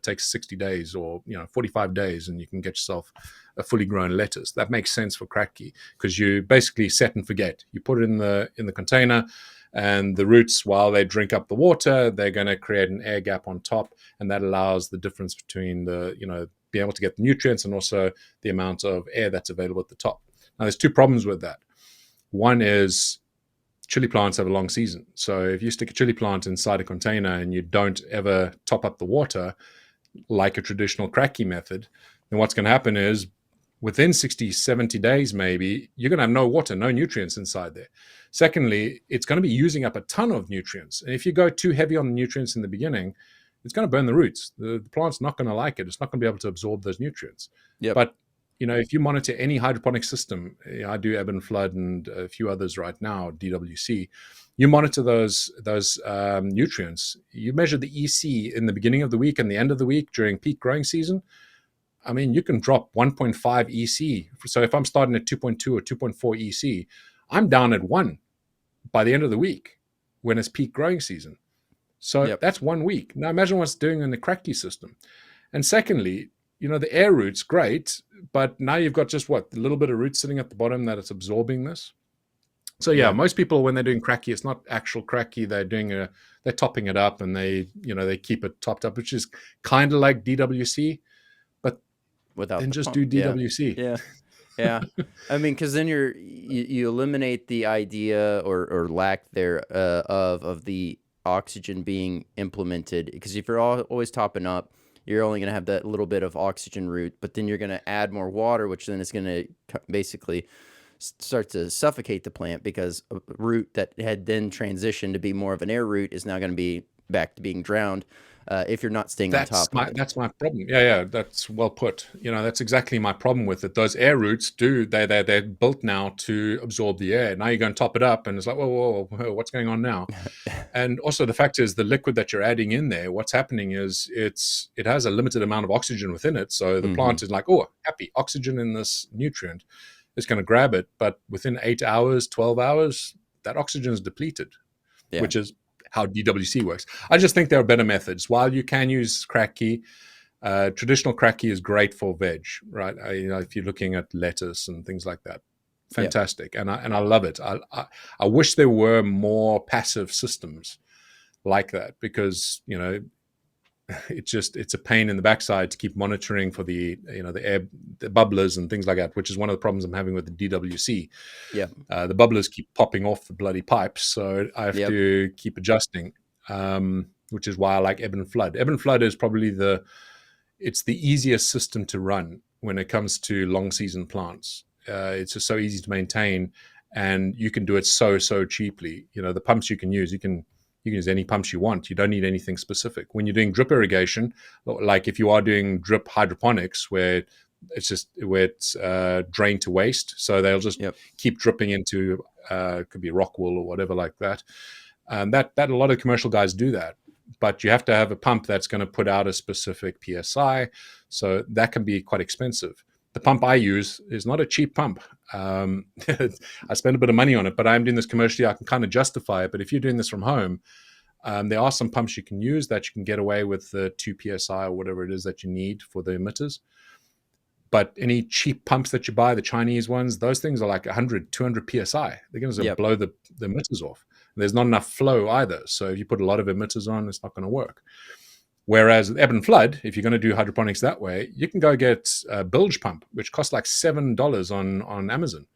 takes 60 days or, 45 days, and you can get yourself a fully grown lettuce. That makes sense for Kratky because you basically set and forget. You put it in the container, and the roots, while they drink up the water, they're going to create an air gap on top, and that allows the difference between being able to get the nutrients and also the amount of air that's available at the top. Now, there's two problems with that. One is chili plants have a long season. So if you stick a chili plant inside a container and you don't ever top up the water like a traditional Kratky method, then what's going to happen is within 60, 70 days, maybe, you're going to have no water, no nutrients inside there. Secondly, it's going to be using up a ton of nutrients. And if you go too heavy on the nutrients in the beginning, it's going to burn the roots. The plant's not going to like it. It's not going to be able to absorb those nutrients. Yep. But if you monitor any hydroponic system, I do Ebb and Flood and a few others right now, DWC, you monitor those nutrients. You measure the EC in the beginning of the week and the end of the week during peak growing season. I mean, you can drop 1.5 EC. So if I'm starting at 2.2 or 2.4 EC, I'm down at 1 by the end of the week when it's peak growing season. So That's 1 week. Now imagine what's doing in the Kratky system. And secondly, the air root's great, but now you've got just a little bit of root sitting at the bottom that it's absorbing this. So most people, when they're doing Kratky, it's not actual Kratky. They're topping it up and they keep it topped up, which is kind of like DWC, but Without then the just pump. do DWC. Yeah. I mean, because then you eliminate the idea or lack there of the oxygen being implemented. Because if you're always topping up, you're only going to have that little bit of oxygen root, but then you're going to add more water, which then is going to basically start to suffocate the plant because a root that had then transitioned to be more of an air root is now going to be back to being drowned if you're not staying on top of it. That's my problem. Yeah, that's well put. That's exactly my problem with it. Those air routes they're built now to absorb the air. Now you go and top it up, and it's like, whoa, what's going on now? And also the fact is the liquid that you're adding in there, what's happening is it has a limited amount of oxygen within it. So the plant is like, oh, happy oxygen in this nutrient. It's going to grab it, but within 8 hours, 12 hours, that oxygen is depleted, which is how DWC works. I just think there are better methods. While you can use crack key, traditional crack key is great for veg, right? If you're looking at lettuce and things like that, fantastic. And I love it. I wish there were more passive systems like that, because it's a pain in the backside to keep monitoring for the air, the bubblers and things like that, which is one of the problems I'm having with the DWC. The bubblers keep popping off the bloody pipes, so I have to keep adjusting, which is why I like ebb and flood. Ebb and flood is probably it's the easiest system to run when it comes to long season plants. It's just so easy to maintain, and you can do it so cheaply. The pumps you can use, you can use any pumps you want. You don't need anything specific. When you're doing drip irrigation, like if you are doing drip hydroponics, where it's drained to waste, so they'll just keep dripping into could be rock wool or whatever like that. That a lot of commercial guys do that, but you have to have a pump that's going to put out a specific PSI, so that can be quite expensive. The pump I use is not a cheap pump. I spend a bit of money on it, but I'm doing this commercially. I can kind of justify it. But if you're doing this from home, there are some pumps you can use that you can get away with the 2 PSI or whatever it is that you need for the emitters. But any cheap pumps that you buy, the Chinese ones, those things are like 100, 200 PSI. They're going to blow the emitters off. And there's not enough flow either. So if you put a lot of emitters on, it's not going to work. Whereas ebb and flood, if you're going to do hydroponics that way, you can go get a bilge pump, which costs like $7 on Amazon.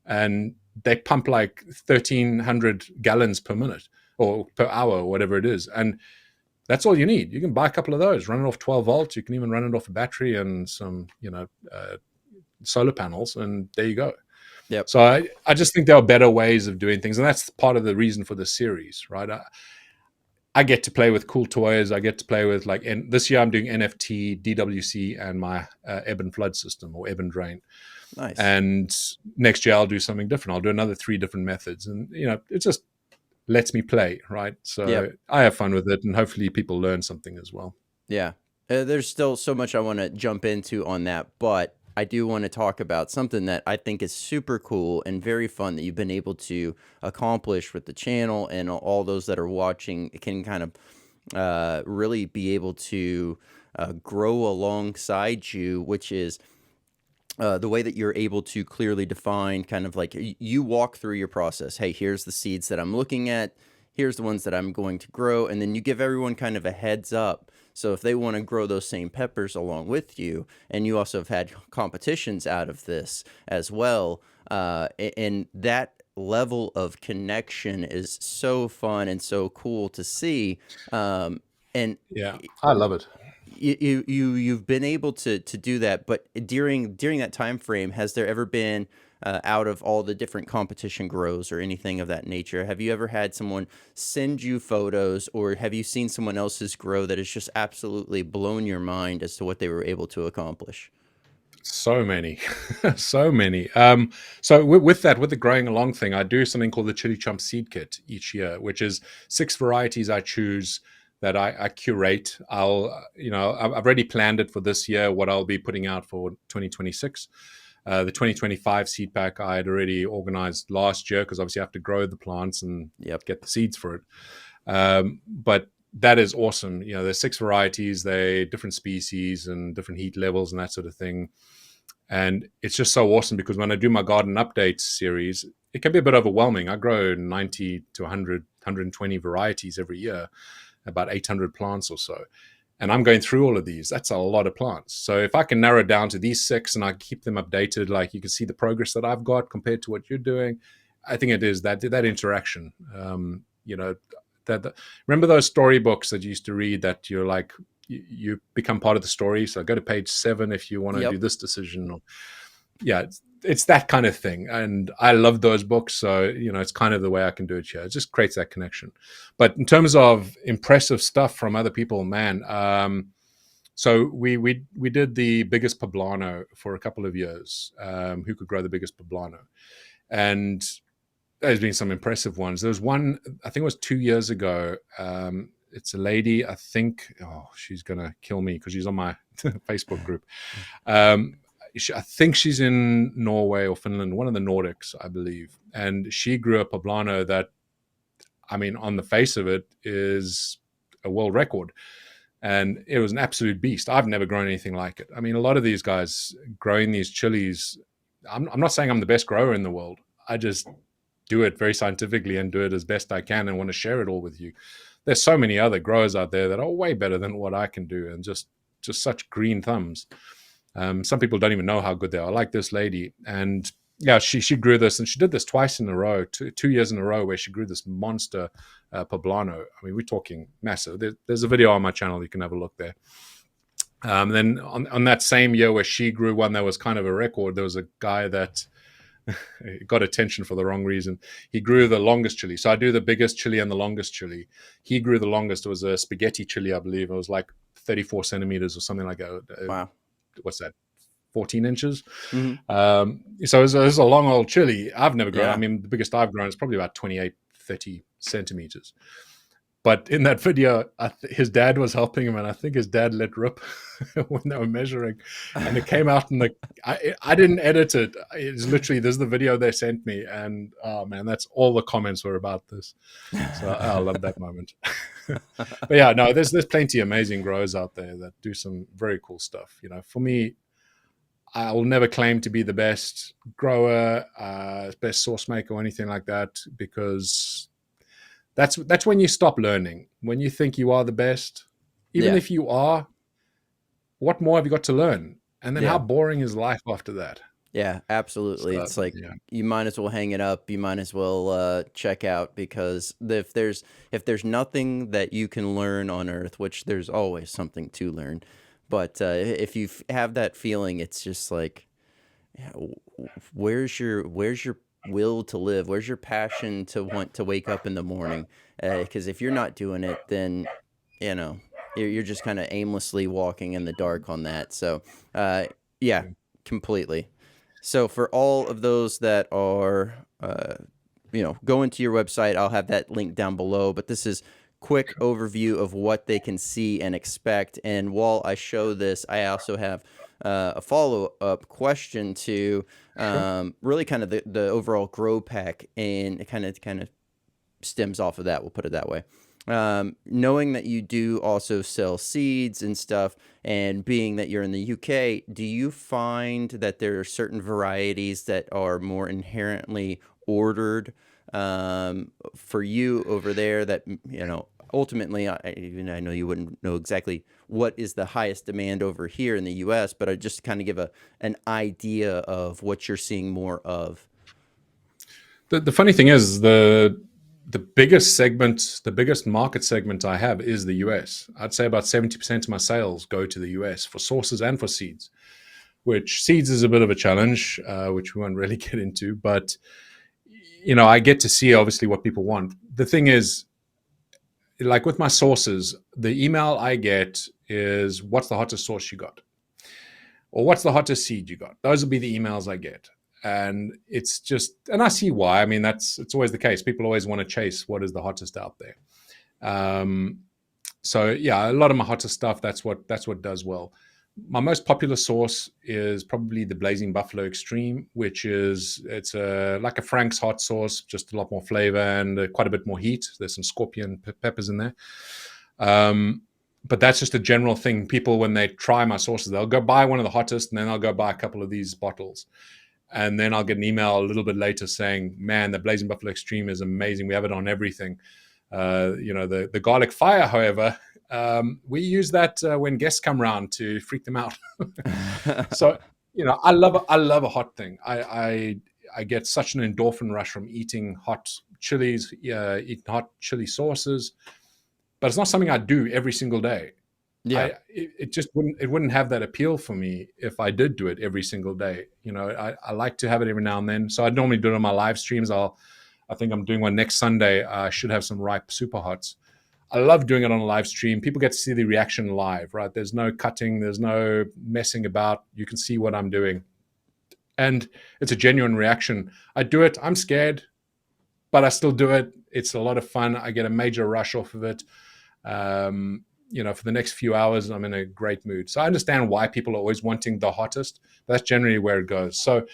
And they pump like 1,300 gallons per minute or per hour or whatever it is. And that's all you need. You can buy a couple of those, run it off 12 volts. You can even run it off a battery and some, solar panels, and there you go. So I just think there are better ways of doing things. And that's part of the reason for this series, right? I get to play with cool toys. I get to play with and this year I'm doing NFT, DWC, and my ebb and flood system, or ebb and drain. Nice. And next year I'll do something different. I'll do another 3 different methods, and it just lets me play, right? So I have fun with it, and hopefully people learn something as well. Yeah, there's still so much I want to jump into on that, but I do want to talk about something that I think is super cool and very fun that you've been able to accomplish with the channel, and all those that are watching can kind of really be able to grow alongside you, which is the way that you're able to clearly define kind of like you walk through your process. Hey, here's the seeds that I'm looking at. Here's the ones that I'm going to grow. And then you give everyone kind of a heads up. So if they want to grow those same peppers along with you, and you also have had competitions out of this as well, and that level of connection is so fun and so cool to see. And yeah, I love it. You've been able to do that, but during that time frame, has there ever been out of all the different competition grows or anything of that nature, have you ever had someone send you photos, or have you seen someone else's grow that has just absolutely blown your mind as to what they were able to accomplish? So many, so many. So with the growing along thing, I do something called the ChilliChump seed kit each year, which is 6 varieties I choose that I curate. I've already planned it for this year, what I'll be putting out for 2026. The 2025 seed pack I had already organized last year, because obviously I have to grow the plants and get the seeds for it. But that is awesome. There's 6 varieties, they're different species and different heat levels and that sort of thing. And it's just so awesome, because when I do my garden updates series, it can be a bit overwhelming. I grow 90 to 100, 120 varieties every year, about 800 plants or so. And I'm going through all of these. That's a lot of plants. So if I can narrow it down to these 6 and I keep them updated, like you can see the progress that I've got compared to what you're doing, I think it is that interaction. Remember those storybooks that you used to read that you're like, you become part of the story. So go to page 7 if you want to do this decision. yeah, it's that kind of thing. And I love those books. So, it's kind of the way I can do it here. It just creates that connection. But in terms of impressive stuff from other people, man, so we did the biggest poblano for a couple of years. Who could grow the biggest poblano? And there's been some impressive ones. There was one, I think it was 2 years ago. It's a lady, I think, she's going to kill me because she's on my Facebook group. I think she's in Norway or Finland, one of the Nordics, I believe. And she grew a poblano that, I mean, on the face of it, is a world record. And it was an absolute beast. I've never grown anything like it. I mean, a lot of these guys growing these chilies, I'm not saying I'm the best grower in the world. I just do it very scientifically and do it as best I can and want to share it all with you. There's so many other growers out there that are way better than what I can do, and just such green thumbs. Some people don't even know how good they are, like this lady. And yeah, she grew this, and she did this twice in a row, 2 years in a row, where she grew this monster poblano. I mean, we're talking massive. There's a video on my channel. You can have a look there. Then on that same year where she grew one that was kind of a record, there was a guy that got attention for the wrong reason. He grew the longest chili. So I do the biggest chili and the longest chili. He grew the longest. It was a spaghetti chili, I believe. It was like 34 centimeters or something like that. Wow. What's that? 14 inches. Mm-hmm. So it was a long old chili. I've never grown. Yeah. I mean, the biggest I've grown is probably about 28, 30 centimeters. But in that video, his dad was helping him, and I think his dad let rip when they were measuring, and it came out in I didn't edit it. It's literally, this is the video they sent me, and oh man, that's all the comments were about this. So I love that moment. But yeah, no, there's plenty of amazing growers out there that do some very cool stuff. For me, I will never claim to be the best grower, best sauce maker, or anything like that, because that's when you stop learning. When you think you are the best, even if you are, what more have you got to learn? And then how boring is life after that? Yeah, absolutely. So, it's like you might as well hang it up. You might as well check out, because if there's nothing that you can learn on Earth, which there's always something to learn, but if you have that feeling, it's just like, where's your will to live? Where's your passion to want to wake up in the morning? Because if you're not doing it, then you're just kind of aimlessly walking in the dark on that. So yeah, completely. So for all of those that are going to your website, I'll have that link down below. But this is quick overview of what they can see and expect. And while I show this, I also have a follow-up question to really kind of the overall grow pack, and it kind of stems off of that. We'll put it that way. Knowing that you do also sell seeds and stuff, and being that you're in the UK, do you find that there are certain varieties that are more inherently ordered for you over there that, ultimately, I know you wouldn't know exactly what is the highest demand over here in the US, but I just kind of give an idea of what you're seeing more of. The funny thing is, the biggest segment, the biggest market segment I have is the US. I'd say about 70% of my sales go to the US for sauces and for seeds, which seeds is a bit of a challenge, which we won't really get into. But, I get to see obviously what people want. The thing is, like with my sauces, the email I get is, what's the hottest sauce you got? Or what's the hottest seed you got? Those will be the emails I get. And it's just, and I see why. I mean, it's always the case. People always want to chase what is the hottest out there. So yeah, a lot of my hottest stuff, that's what does well. My most popular sauce is probably the Blazin Buffalo Extreme, which is, it's like a Frank's hot sauce, just a lot more flavor and quite a bit more heat. There's some scorpion peppers in there. But that's just a general thing. People, when they try my sauces, they'll go buy one of the hottest, and then I'll go buy a couple of these bottles. And then I'll get an email a little bit later saying, man, the Blazin Buffalo Extreme is amazing. We have it on everything. The garlic fire, however, we use that when guests come around to freak them out. So, I love a hot thing. I get such an endorphin rush from eating hot chilies, eating hot chili sauces, but it's not something I do every single day. Yeah. It just wouldn't have that appeal for me if I did do it every single day. I like to have it every now and then. So I normally do it on my live streams. I think I'm doing one next Sunday. I should have some ripe Superhots. I love doing it on a live stream. People get to see the reaction live, right? There's no cutting, there's no messing about. You can see what I'm doing. And it's a genuine reaction. I do it, I'm scared, but I still do it. It's a lot of fun. I get a major rush off of it. For the next few hours, I'm in a great mood. So I understand why people are always wanting the hottest. That's generally where it goes. So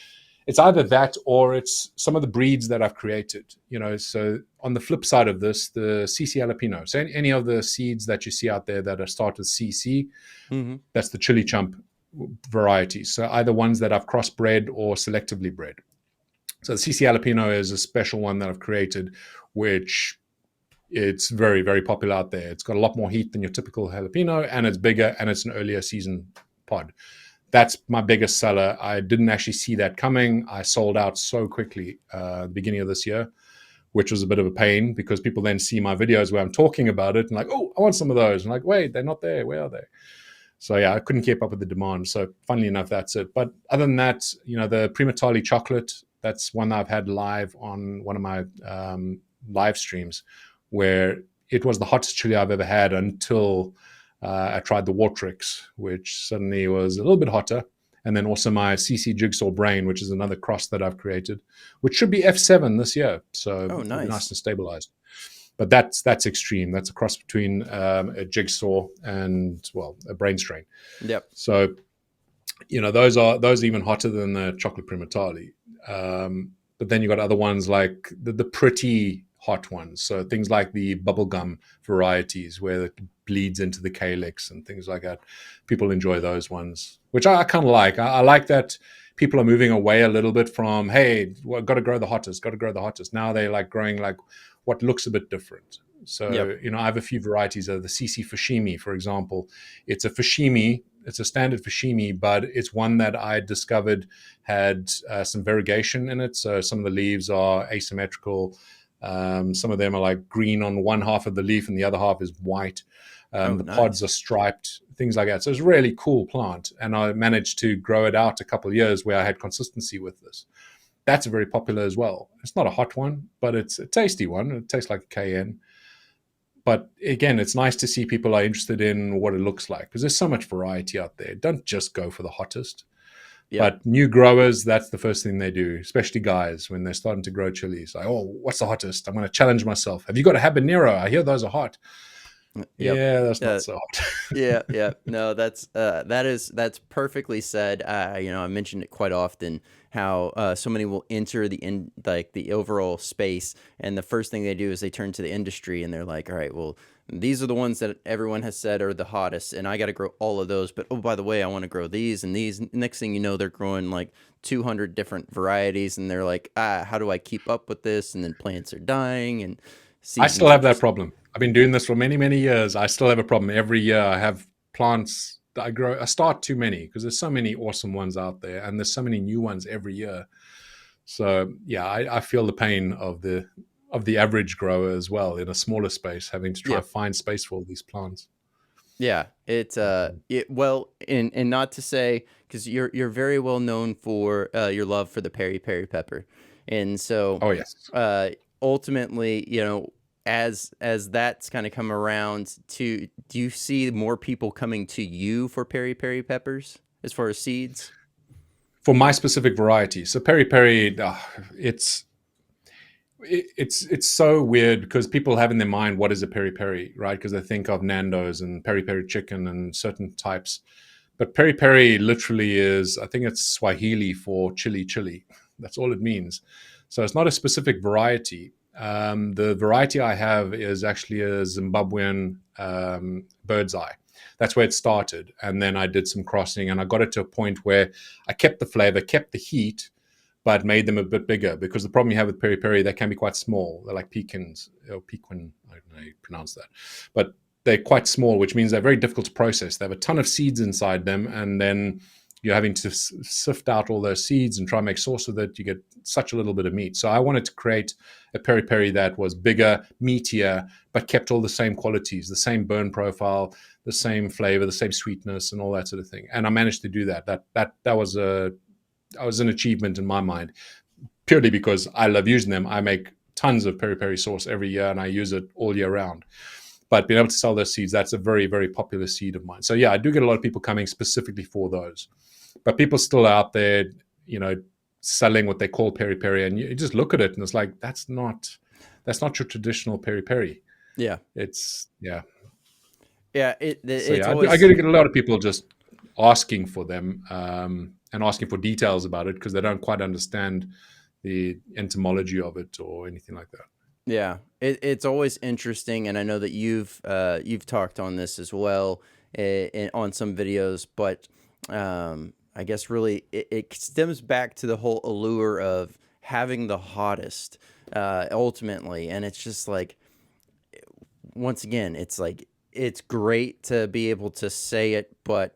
it's either that or it's some of the breeds that I've created. So on the flip side of this, the CC Jalapeno. So any of the seeds that you see out there that are start with CC, that's the ChilliChump varieties. So either ones that I've crossbred or selectively bred. So the CC Jalapeno is a special one that I've created, which it's very, very popular out there. It's got a lot more heat than your typical jalapeno, and it's bigger, and it's an earlier season pod. That's my biggest seller. I didn't actually see that coming. I sold out so quickly at the beginning of this year, which was a bit of a pain because people then see my videos where I'm talking about it and like, oh, I want some of those. And like, wait, they're not there. Where are they? So yeah, I couldn't keep up with the demand. So funnily enough, that's it. But other than that, the Primatali chocolate, that's one that I've had live on one of my live streams where it was the hottest chili I've ever had until I tried the Wartrix, which suddenly was a little bit hotter. And then also my CC Jigsaw Brain, which is another cross that I've created, which should be F7 this year. So nice and stabilized. But that's extreme. That's a cross between a Jigsaw and, a Brain strain. Yep. So, those are even hotter than the chocolate Primatali. But then you got other ones like the pretty hot ones. So things like the bubblegum varieties where it bleeds into the calyx and things like that. People enjoy those ones, which I kind of like. I like that people are moving away a little bit from, hey, got to grow the hottest. Now they like growing like what looks a bit different. So, I have a few varieties of the CC Fushimi, for example. It's a Fushimi. It's a standard Fushimi, but it's one that I discovered had some variegation in it. So some of the leaves are asymmetrical. Some of them are like green on one half of the leaf and the other half is white. The pods are striped, things like that. So it's a really cool plant. And I managed to grow it out a couple of years where I had consistency with this. That's very popular as well. It's not a hot one, but it's a tasty one. It tastes like a cayenne. But again, it's nice to see people are interested in what it looks like because there's so much variety out there. Don't just go for the hottest. Yep. But new growers, that's the first thing they do, especially guys when they're starting to grow chilies. Like, oh, what's the hottest? I'm going to challenge myself. Have you got a habanero? I hear those are hot. Yep. Yeah, that's not so hot. yeah. No, that's perfectly said. I mentioned it quite often how so many will enter the overall space, and the first thing they do is they turn to the industry and they're like, all right, well, these are the ones that everyone has said are the hottest, and I got to grow all of those. But oh, by the way, I want to grow these and these. Next thing you know, they're growing like 200 different varieties, and they're like, how do I keep up with this? And then plants are dying, and I still have that problem. I've been doing this for many, many years. I still have a problem. Every year I have plants that I grow. I start too many because there's so many awesome ones out there and there's so many new ones every year. So yeah, I feel the pain of the average grower as well in a smaller space, having to try to find space for all these plants. Yeah, it's and not to say, because you're very well known for your love for the peri peri pepper, and so ultimately, as that's kind of come around to, do you see more people coming to you for peri peri peppers as far as seeds? For my specific variety, so peri peri, it's so weird because people have in their mind what is a peri peri, right? Because they think of Nando's and peri peri chicken and certain types, but peri peri literally is, I think it's Swahili for chili. That's all it means. So it's not a specific variety. The variety I have is actually a Zimbabwean bird's eye. That's where it started. And then I did some crossing and I got it to a point where I kept the flavor, kept the heat, but made them a bit bigger, because the problem you have with peri peri, they can be quite small. They're like pecans or pequin, I don't know how you pronounce that. But they're quite small, which means they're very difficult to process. They have a ton of seeds inside them, and then you're having to sift out all those seeds and try and make sauce with it. You get such a little bit of meat. So I wanted to create a peri peri that was bigger, meatier, but kept all the same qualities, the same burn profile, the same flavor, the same sweetness, and all that sort of thing. And I managed to do that. That was an achievement in my mind, purely because I love using them. I make tons of peri peri sauce every year, and I use it all year round. But being able to sell those seeds, that's a very, very popular seed of mine. So yeah, I do get a lot of people coming specifically for those. But people still out there, selling what they call peri peri, and you just look at it and it's like, that's not your traditional peri peri. Yeah. It's Yeah. So It's yeah, always. I get a lot of people just asking for them and asking for details about it because they don't quite understand the entomology of it or anything like that. Yeah, it's always interesting, and I know that you've talked on this as well on some videos, but I guess really it stems back to the whole allure of having the hottest ultimately, and it's just like, once again, it's like it's great to be able to say it, but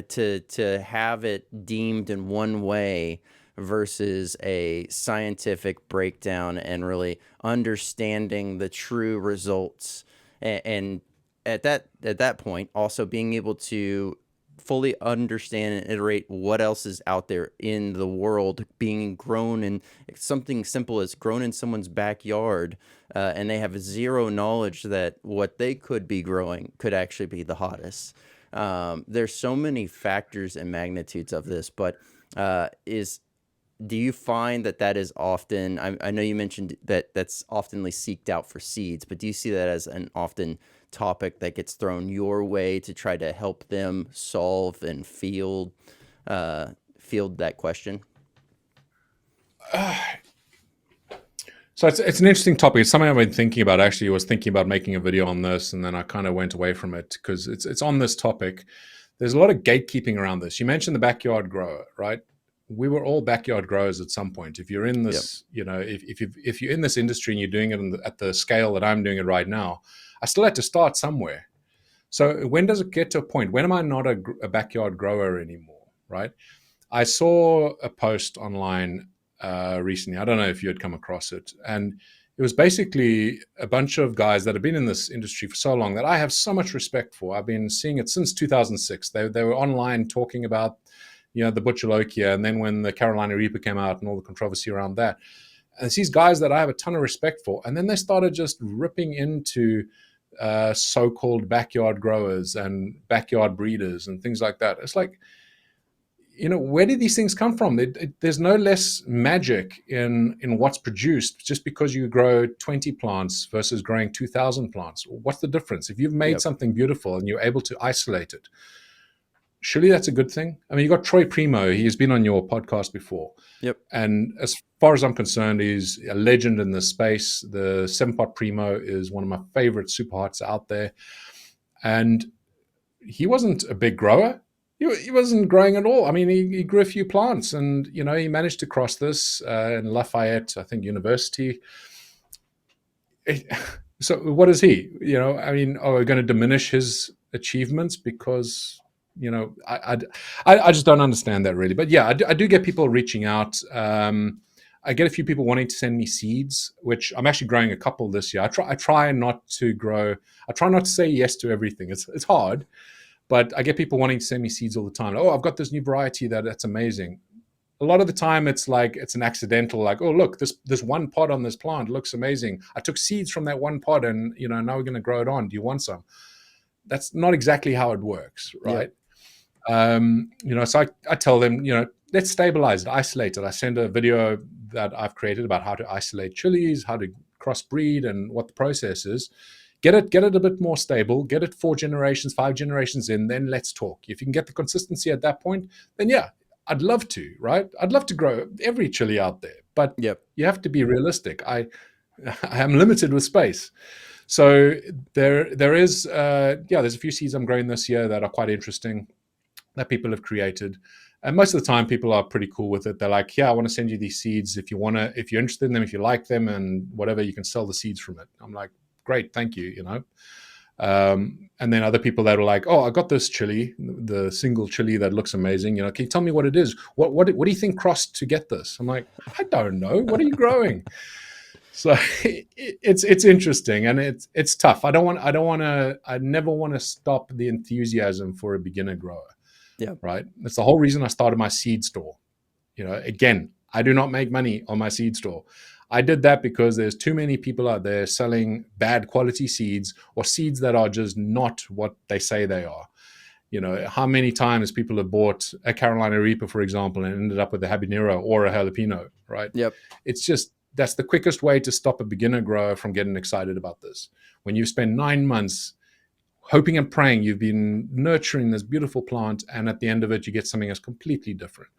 to have it deemed in one way versus a scientific breakdown and really understanding the true results, and at that point also being able to fully understand and iterate what else is out there in the world being grown, and something simple as grown in someone's backyard, and they have zero knowledge that what they could be growing could actually be the hottest. There's so many factors and magnitudes of this, but do you find that is often, I know you mentioned that's oftenly seeked out for seeds, but do you see that as an often topic that gets thrown your way to try to help them solve and field that question? So it's an interesting topic. It's something I've been thinking about. Actually, I was thinking about making a video on this, and then I kind of went away from it because it's on this topic. There's a lot of gatekeeping around this. You mentioned the backyard grower, right? We were all backyard growers at some point. If you're in this, if you're in this industry and you're doing it at the scale that I'm doing it right now, I still had to start somewhere. So when does it get to a point? When am I not a backyard grower anymore, right? I saw a post online recently. I don't know if you had come across it. And it was basically a bunch of guys that have been in this industry for so long that I have so much respect for. I've been seeing it since 2006. They were online talking about, the Butchalokia, and then when the Carolina Reaper came out and all the controversy around that. And it's these guys that I have a ton of respect for. And then they started just ripping into so-called backyard growers and backyard breeders and things like that. It's like, where did these things come from? There's no less magic in what's produced just because you grow 20 plants versus growing 2,000 plants. What's the difference? If you've made something beautiful and you're able to isolate it, surely that's a good thing. I mean, you got Troy Primo. He's been on your podcast before. Yep. And as far as I'm concerned, he's a legend in this space. The 7-pot Primo is one of my favorite Superhots out there. And he wasn't a big grower. He wasn't growing at all. I mean, he grew a few plants, and he managed to cross this in Lafayette, I think, University. So what is he? I mean, are we going to diminish his achievements because I just don't understand that really. But yeah, I do get people reaching out. I get a few people wanting to send me seeds, which I'm actually growing a couple this year. I try not to say yes to everything. It's hard. But I get people wanting to send me seeds all the time. Oh, I've got this new variety that's amazing. A lot of the time, it's like it's an accidental. Like, oh, look, this one pod on this plant looks amazing. I took seeds from that one pod, and now we're going to grow it on. Do you want some? That's not exactly how it works, right? Yep. So I tell them, let's stabilize it, isolate it. I send a video that I've created about how to isolate chilies, how to crossbreed, and what the process is. Get it a bit more stable, get it 4 generations, 5 generations in, then let's talk. If you can get the consistency at that point, then yeah, I'd love to, right? I'd love to grow every chili out there, but you have to be realistic. I am limited with space. So there is, there's a few seeds I'm growing this year that are quite interesting that people have created. And most of the time people are pretty cool with it. They're like, yeah, I want to send you these seeds. If you're interested in them, if you like them and whatever, you can sell the seeds from it. I'm like, great, thank you, And then other people that were like, "Oh, I got this chili, the single chili that looks amazing. Can you tell me what it is? What do you think crossed to get this?" I'm like, "I don't know. What are you growing?" So it's interesting, and it's tough. I never want to stop the enthusiasm for a beginner grower. Yeah. Right? That's the whole reason I started my seed store. Again, I do not make money on my seed store. I did that because there's too many people out there selling bad quality seeds or seeds that are just not what they say they are. How many times people have bought a Carolina Reaper, for example, and ended up with a habanero or a jalapeno, right? Yep. It's just, that's the quickest way to stop a beginner grower from getting excited about this. When you spend 9 months hoping and praying, you've been nurturing this beautiful plant, and at the end of it, you get something that's completely different.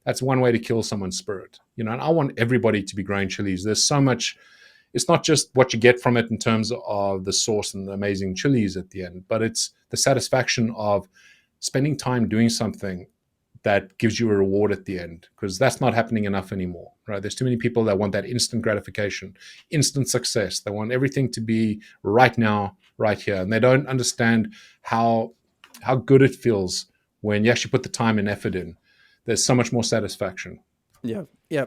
That's one way to kill someone's spirit. And I want everybody to be growing chilies. There's so much. It's not just what you get from it in terms of the sauce and the amazing chilies at the end, but it's the satisfaction of spending time doing something that gives you a reward at the end, because that's not happening enough anymore, right? There's too many people that want that instant gratification, instant success. They want everything to be right now, right here, and they don't understand how good it feels when you actually put the time and effort in. There's so much more satisfaction. Yeah. Yeah.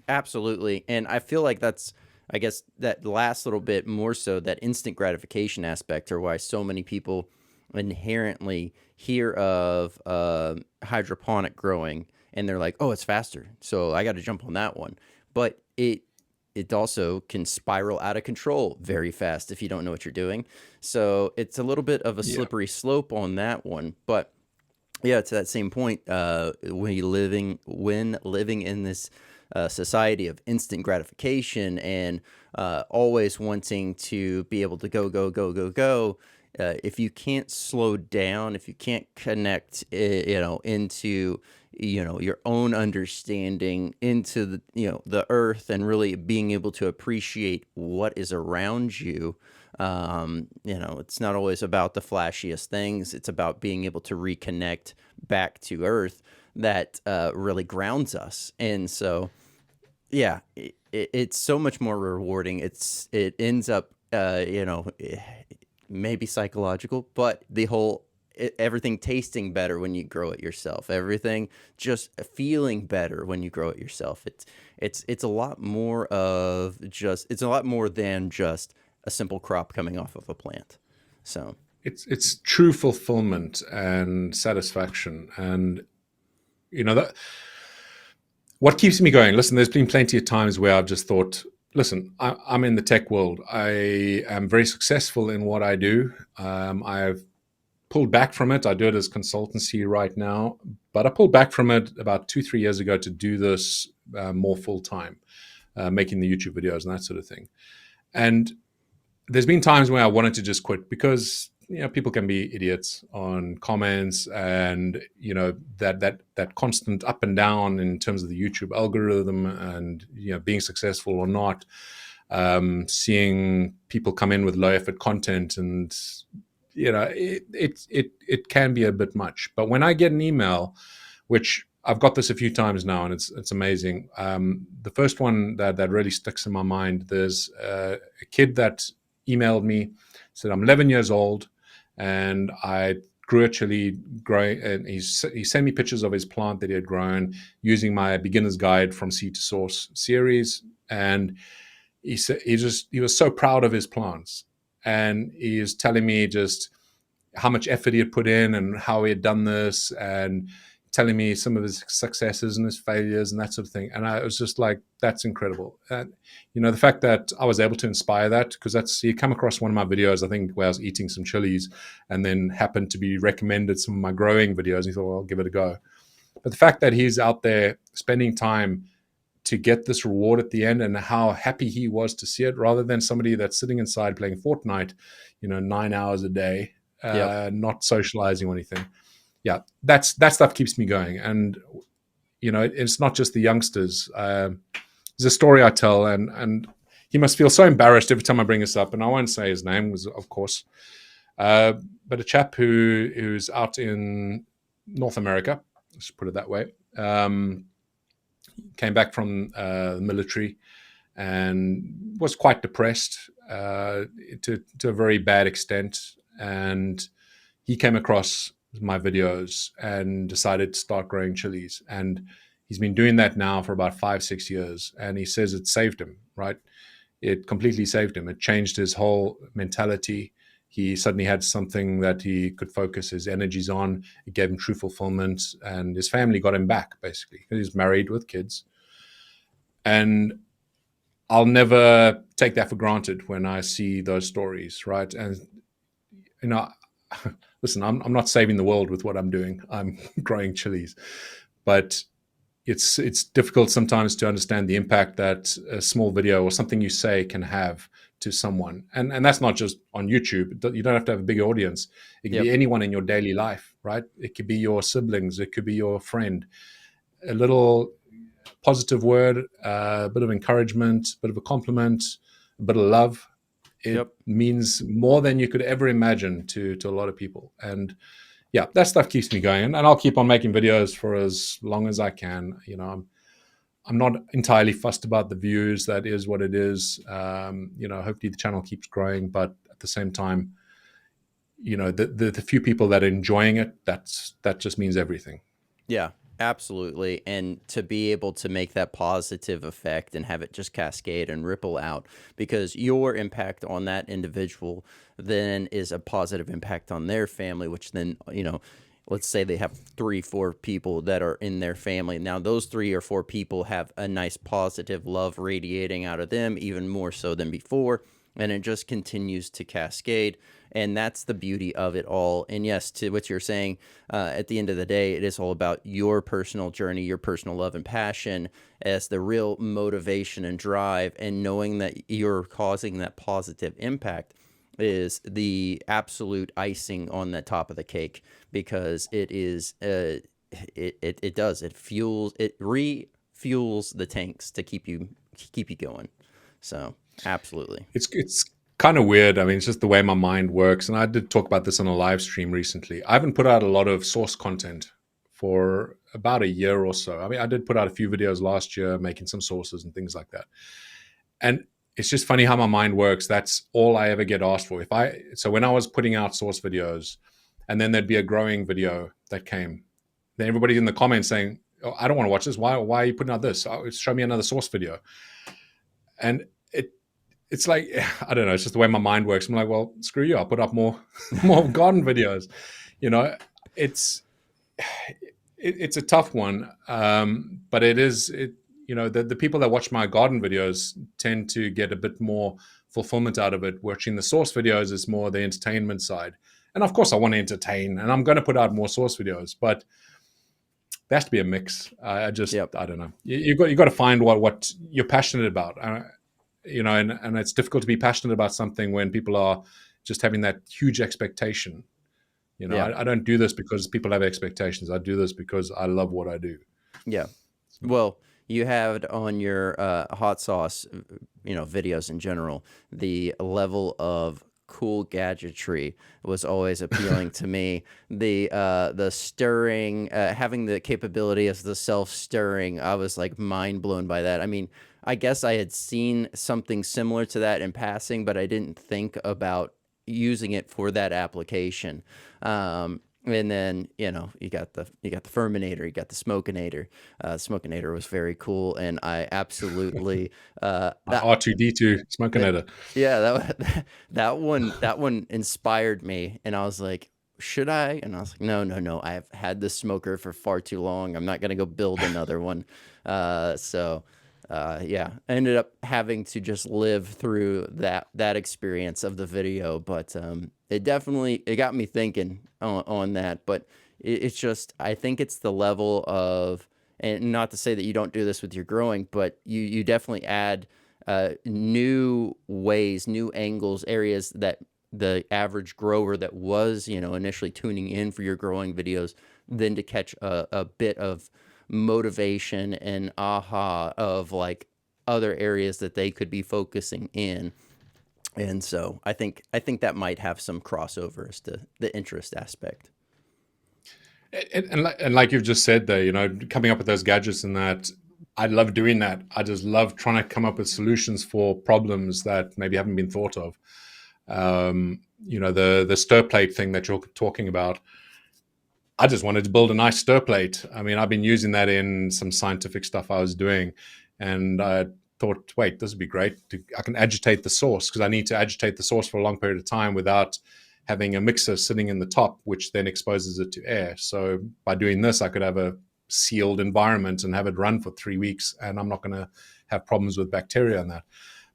Absolutely. And I feel like that's, I guess, that last little bit more so, that instant gratification aspect, or why so many people inherently hear of hydroponic growing and they're like, oh, it's faster, so I got to jump on that one. But it also can spiral out of control very fast if you don't know what you're doing. So it's a little bit of a Yeah. slippery slope on that one. But yeah, to that same point, when living in this society of instant gratification and always wanting to be able to go, go, go, go, go, if you can't slow down, if you can't connect, into your own understanding, into the earth, and really being able to appreciate what is around you. It's not always about the flashiest things. It's about being able to reconnect back to earth that really grounds us. And so, yeah, it's so much more rewarding. It ends up, maybe psychological, but everything tasting better when you grow it yourself. Everything just feeling better when you grow it yourself. It's a lot more it's a lot more than just a simple crop coming off of a plant. So It's true fulfillment and satisfaction, and that what keeps me going. Listen, there's been plenty of times where I've just thought, listen, I'm in the tech world. I am very successful in what I do. I've pulled back from it. I do it as consultancy right now, but I pulled back from it about 2-3 years ago to do this more full time, making the YouTube videos and that sort of thing. And there's been times where I wanted to just quit because people can be idiots on comments, and that constant up and down in terms of the YouTube algorithm, and being successful or not, seeing people come in with low effort content, and it can be a bit much. But when I get an email, which I've got this a few times now, and it's amazing. The first one that really sticks in my mind, there's a kid that emailed me, said, I'm 11 years old and I grew a chili growing, and he sent me pictures of his plant that he had grown using my beginner's guide from seed to source series. And he said he was so proud of his plants, and he is telling me just how much effort he had put in and how he had done this, and telling me some of his successes and his failures and that sort of thing. And I was just like, that's incredible. And, the fact that I was able to inspire that, because you come across one of my videos, I think, where I was eating some chilies and then happened to be recommended some of my growing videos. And he thought, well, I'll give it a go. But the fact that he's out there spending time to get this reward at the end, and how happy he was to see it, rather than somebody that's sitting inside playing Fortnite, 9 hours a day, yep. not socializing or anything. Yeah, that stuff keeps me going. And it's not just the youngsters. There's a story I tell, and he must feel so embarrassed every time I bring this up, and I won't say his name, of course, but a chap who's out in North America, let's put it that way, came back from the military and was quite depressed to a very bad extent. and he came across my videos and decided to start growing chilies. And he's been doing that now for about 5-6 years. And he says it saved him, right? It completely saved him. It changed his whole mentality. He suddenly had something that he could focus his energies on. It gave him true fulfillment, and his family got him back, basically. He's married with kids. And I'll never take that for granted when I see those stories, right? And, you know, listen, I'm not saving the world with what I'm doing. I'm growing chilies. But it's difficult sometimes to understand the impact that a small video or something you say can have to someone. And that's not just on YouTube. You don't have to have a big audience. It can be anyone in your daily life, right? It could be your siblings. It could be your friend. A little positive word, a bit of encouragement, a bit of a compliment, a bit of love. It means more than you could ever imagine to a lot of people. And yeah, that stuff keeps me going, and I'll keep on making videos for as long as I can. You know, I'm not entirely fussed about the views. That is what it is. You know, hopefully the channel keeps growing, but at the same time, you know, the few people that are enjoying it, that just means everything. Yeah, absolutely. And to be able to make that positive effect and have it just cascade and ripple out, because your impact on that individual then is a positive impact on their family, which then, you know, let's say they have 3-4 people that are in their family. Now those 3 or 4 people have a nice positive love radiating out of them, even more so than before. And it just continues to cascade. And that's the beauty of it all. And yes, to what you're saying, at the end of the day, it is all about your personal journey, your personal love and passion as the real motivation and drive. And knowing that you're causing that positive impact is the absolute icing on the top of the cake, because it is, it does, it refuels the tanks to keep you going. So absolutely. It's kind of weird. I mean, it's just the way my mind works. And I did talk about this on a live stream recently. I haven't put out a lot of source content for about a year or so. I mean, I did put out a few videos last year, making some sources and things like that. And it's just funny how my mind works. That's all I ever get asked for. So when I was putting out source videos, and then there'd be a growing video that came, then everybody's in the comments saying, "Oh, I don't want to watch this. Why are you putting out this? Show me another source video." And it's like, I don't know, it's just the way my mind works. I'm like, well, screw you, I'll put up more garden videos. You know, it's a tough one, but you know, the people that watch my garden videos tend to get a bit more fulfillment out of it. Watching the source videos is more the entertainment side. And of course I want to entertain, and I'm going to put out more source videos, but there has to be a mix. I don't know. You got to find what you're passionate about. You know, and it's difficult to be passionate about something when people are just having that huge expectation. You know, I don't do this because people have expectations. I do this because I love what I do. Yeah. Well, you have on your hot sauce, you know, videos in general, the level of cool gadgetry was always appealing to me. The stirring, having the capability of the self-stirring, I was like mind blown by that. I mean, I guess I had seen something similar to that in passing, but I didn't think about using it for that application. And then, you know, you got the Ferminator, you got the Smokinator. Smokinator was very cool, and I absolutely R2D2 Smokinator. Yeah, that one inspired me, and I was like, should I? And I was like, no, I've had this smoker for far too long. I'm not gonna go build another one. Yeah, I ended up having to just live through that experience of the video, but it got me thinking on that. But it's just, I think it's the level of, and not to say that you don't do this with your growing, but you definitely add new ways, new angles, areas that the average grower that was, you know, initially tuning in for your growing videos, then to catch a bit of motivation and aha of like other areas that they could be focusing in. And so I think that might have some crossover as to the interest aspect. And like you've just said there, you know, coming up with those gadgets and that, I love doing that. I just love trying to come up with solutions for problems that maybe haven't been thought of. the stir plate thing that you're talking about. I just wanted to build a nice stir plate. I mean, I've been using that in some scientific stuff I was doing, and I thought, wait, this would be great. I can agitate the sauce because I need to agitate the sauce for a long period of time without having a mixer sitting in the top, which then exposes it to air. So by doing this, I could have a sealed environment and have it run for 3 weeks, and I'm not going to have problems with bacteria and that.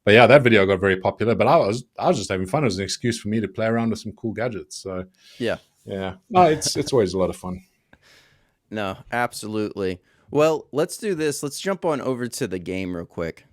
But yeah, that video got very popular. But I was just having fun. It was an excuse for me to play around with some cool gadgets. So Yeah. yeah, no, it's always a lot of fun. No, absolutely. Well, let's do this. Let's jump on over to the game real quick.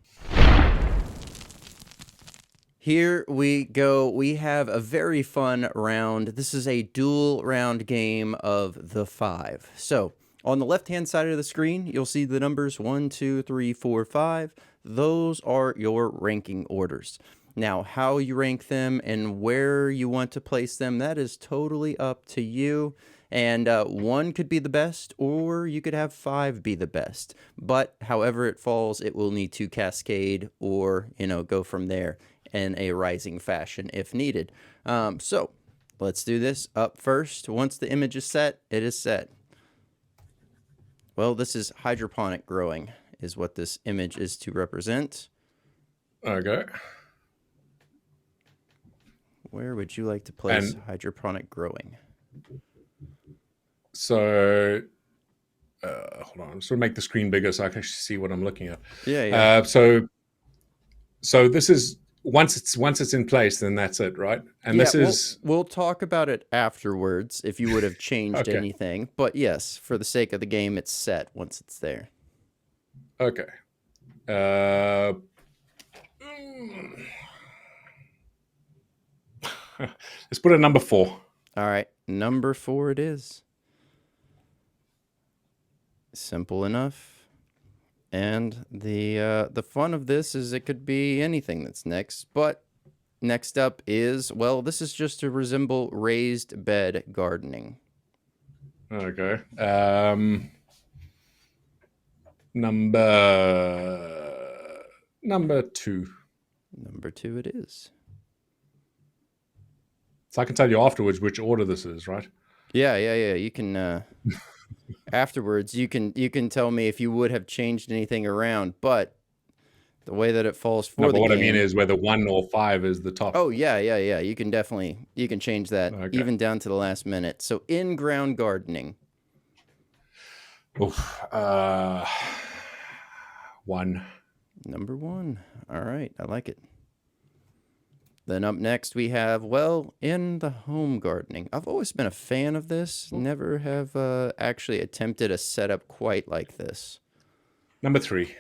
Here we go. We have a very fun round. This is a dual round game of the 5. So on the left-hand side of the screen, you'll see the numbers 1, 2, 3, 4, 5. Those are your ranking orders. Now, how you rank them and where you want to place them, that is totally up to you. And 1 could be the best, or you could have 5 be the best. But however it falls, it will need to cascade or, go from there in a rising fashion if needed. So let's do this. Up first, once the image is set, it is set. Well, this is hydroponic growing is what this image is to represent. Okay. Where would you like to place hydroponic growing? So, hold on. I'm just going to make the screen bigger so I can actually see what I'm looking at. Yeah. So this is once it's in place, then that's it, right? And yeah, this is we'll talk about it afterwards if you would have changed Okay. anything. But yes, for the sake of the game, it's set once it's there. Okay. Let's put it at number 4. All right, number 4 it is. Simple enough. And the fun of this is it could be anything that's next. But next up is, well, this is just to resemble raised bed gardening. Okay. Number 2. Number 2 it is. So I can tell you afterwards which order this is, right? Yeah. You can afterwards you can tell me if you would have changed anything around, but the way that it falls for the what game. I mean is whether 1 or 5 is the top. Oh yeah. You can change that even down to the last minute. So in-ground gardening. Oof. 1. Number 1. All right, I like it. Then up next we have, well, in the home gardening. I've always been a fan of this. Never have actually attempted a setup quite like this. Number 3.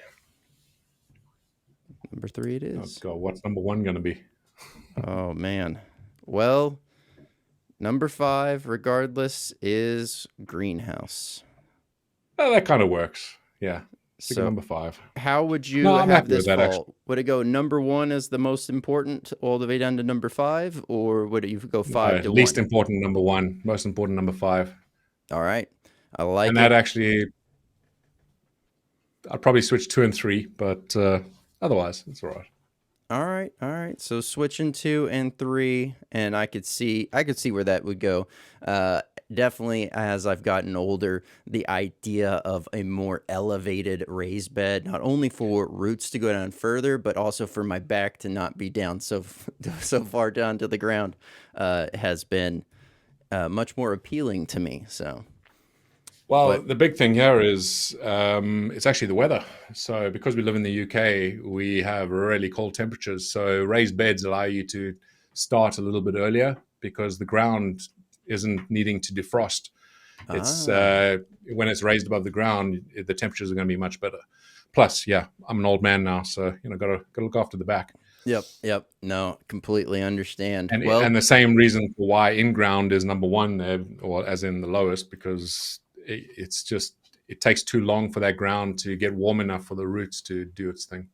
Number 3 it is. Oh God, what's number 1 going to be? Oh, man. Well, number 5, regardless, is greenhouse. Oh, that kind of works. Yeah. So number 5. How would you have happy this with that, fall? actually. Would it go number 1 as the most important all the way down to number 5? Or would it go 5 to 1? Least important number 1. Most important number 5. All right. I like it. And that actually, I'd probably switch 2 and 3, but otherwise, it's all right. All right. So switching 2 and 3, and I could see where that would go. Definitely, as I've gotten older, the idea of a more elevated raised bed, not only for roots to go down further, but also for my back to not be down so far down to the ground, has been much more appealing to me. So. Well, the big thing here is it's actually the weather. So because we live in the UK, we have really cold temperatures. So raised beds allow you to start a little bit earlier because the ground isn't needing to defrost. It's when it's raised above the ground, the temperatures are going to be much better. Plus, yeah, I'm an old man now, so gotta look after the back. Yep. No, completely understand. And the same reason for why in ground is number 1 there, or as in the lowest, because it takes too long for that ground to get warm enough for the roots to do its thing.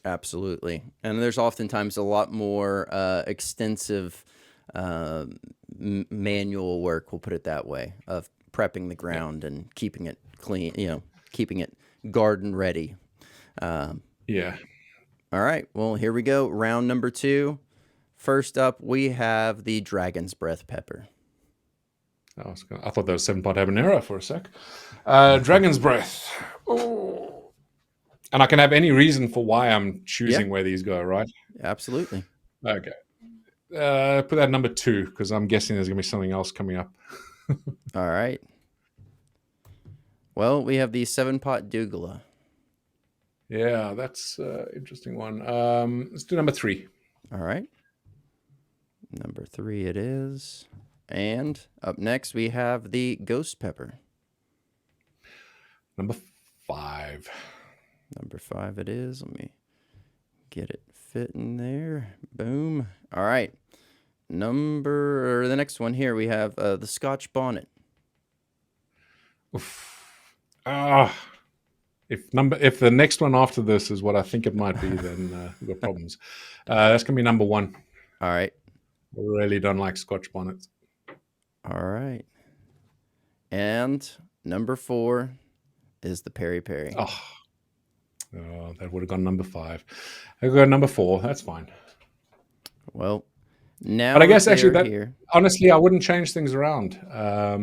Absolutely. And there's oftentimes a lot more extensive manual work, we'll put it that way, of prepping the ground and keeping it clean, keeping it garden ready. Yeah. All right. Well, here we go. Round number 2. First up, we have the Dragon's Breath pepper. I thought that was 7-pot habanero for a sec. Dragon's Breath. Oh. And I can have any reason for why I'm choosing where these go, right? Absolutely. Okay. Put that number 2 because I'm guessing there's going to be something else coming up. All right. Well, we have the 7-pot Dougala. Yeah, that's an interesting one. Let's do number 3. All right. Number 3 it is. And up next, we have the Ghost Pepper. Number 5. Number 5 it is. Let me get it fit in there. Boom. All right. The next one here, we have the Scotch Bonnet. If the next one after this is what I think it might be, then we've got problems. That's going to be number 1. All right. I really don't like Scotch bonnets. All right. And number 4 is the Peri Peri. Oh, that would have gone number 5. I go number 4. That's fine. Well, now, but I guess actually here. Honestly, I wouldn't change things around. I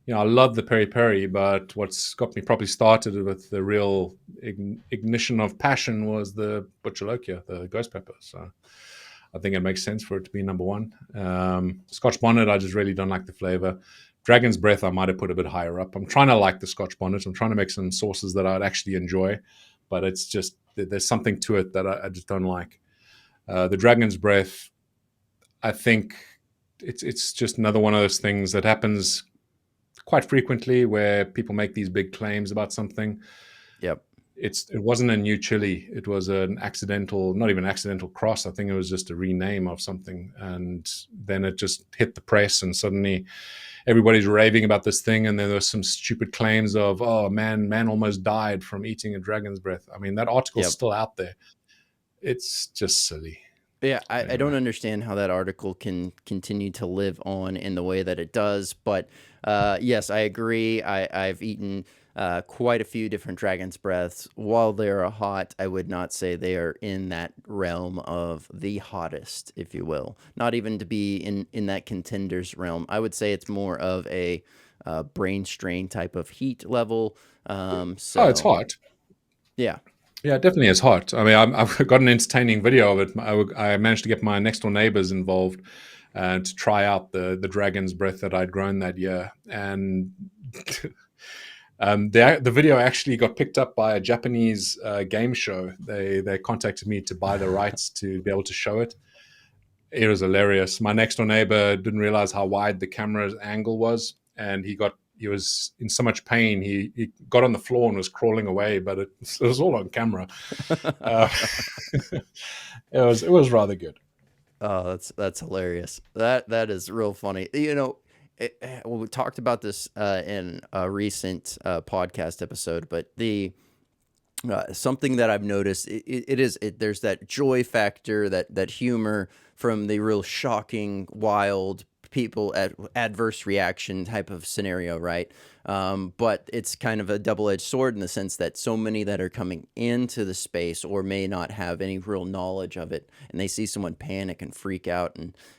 love the Peri Peri, but what's got me probably started with the real ignition of passion was the Butchalokia, the ghost pepper. So I think it makes sense for it to be number 1. Scotch Bonnet, I just really don't like the flavor. Dragon's Breath, I might have put a bit higher up. I'm trying to like the Scotch Bonnet. I'm trying to make some sauces that I'd actually enjoy, but it's just, there's something to it that I just don't like. The Dragon's Breath, I think it's just another one of those things that happens quite frequently where people make these big claims about something. Yep. It wasn't a new chili. It was an accidental, not even accidental cross. I think it was just a rename of something. And then it just hit the press and suddenly everybody's raving about this thing. And then there was some stupid claims of, oh man almost died from eating a Dragon's Breath. I mean, that article's still out there. It's just silly. Yeah, I don't understand how that article can continue to live on in the way that it does. But yes, I agree. I've eaten quite a few different Dragon's Breaths. While they're hot, I would not say they are in that realm of the hottest, if you will. Not even to be in that contenders realm. I would say it's more of a brain strain type of heat level. It's hot. Yeah. Yeah, it definitely is hot. I mean, I've got an entertaining video of it. I managed to get my next door neighbors involved to try out the Dragon's Breath that I'd grown that year. And the video actually got picked up by a Japanese game show. They contacted me to buy the rights to be able to show it. It was hilarious. My next door neighbor didn't realize how wide the camera's angle was, and he was in so much pain. He got on the floor and was crawling away, but it was all on camera. It was rather good. Oh, that's hilarious. That is real funny. You know, we talked about this in a recent podcast episode, but the something that I've noticed there's that joy factor, that humor from the real shocking, wild people at adverse reaction type of scenario, right? But it's kind of a double-edged sword in the sense that so many that are coming into the space or may not have any real knowledge of it, and they see someone panic and freak out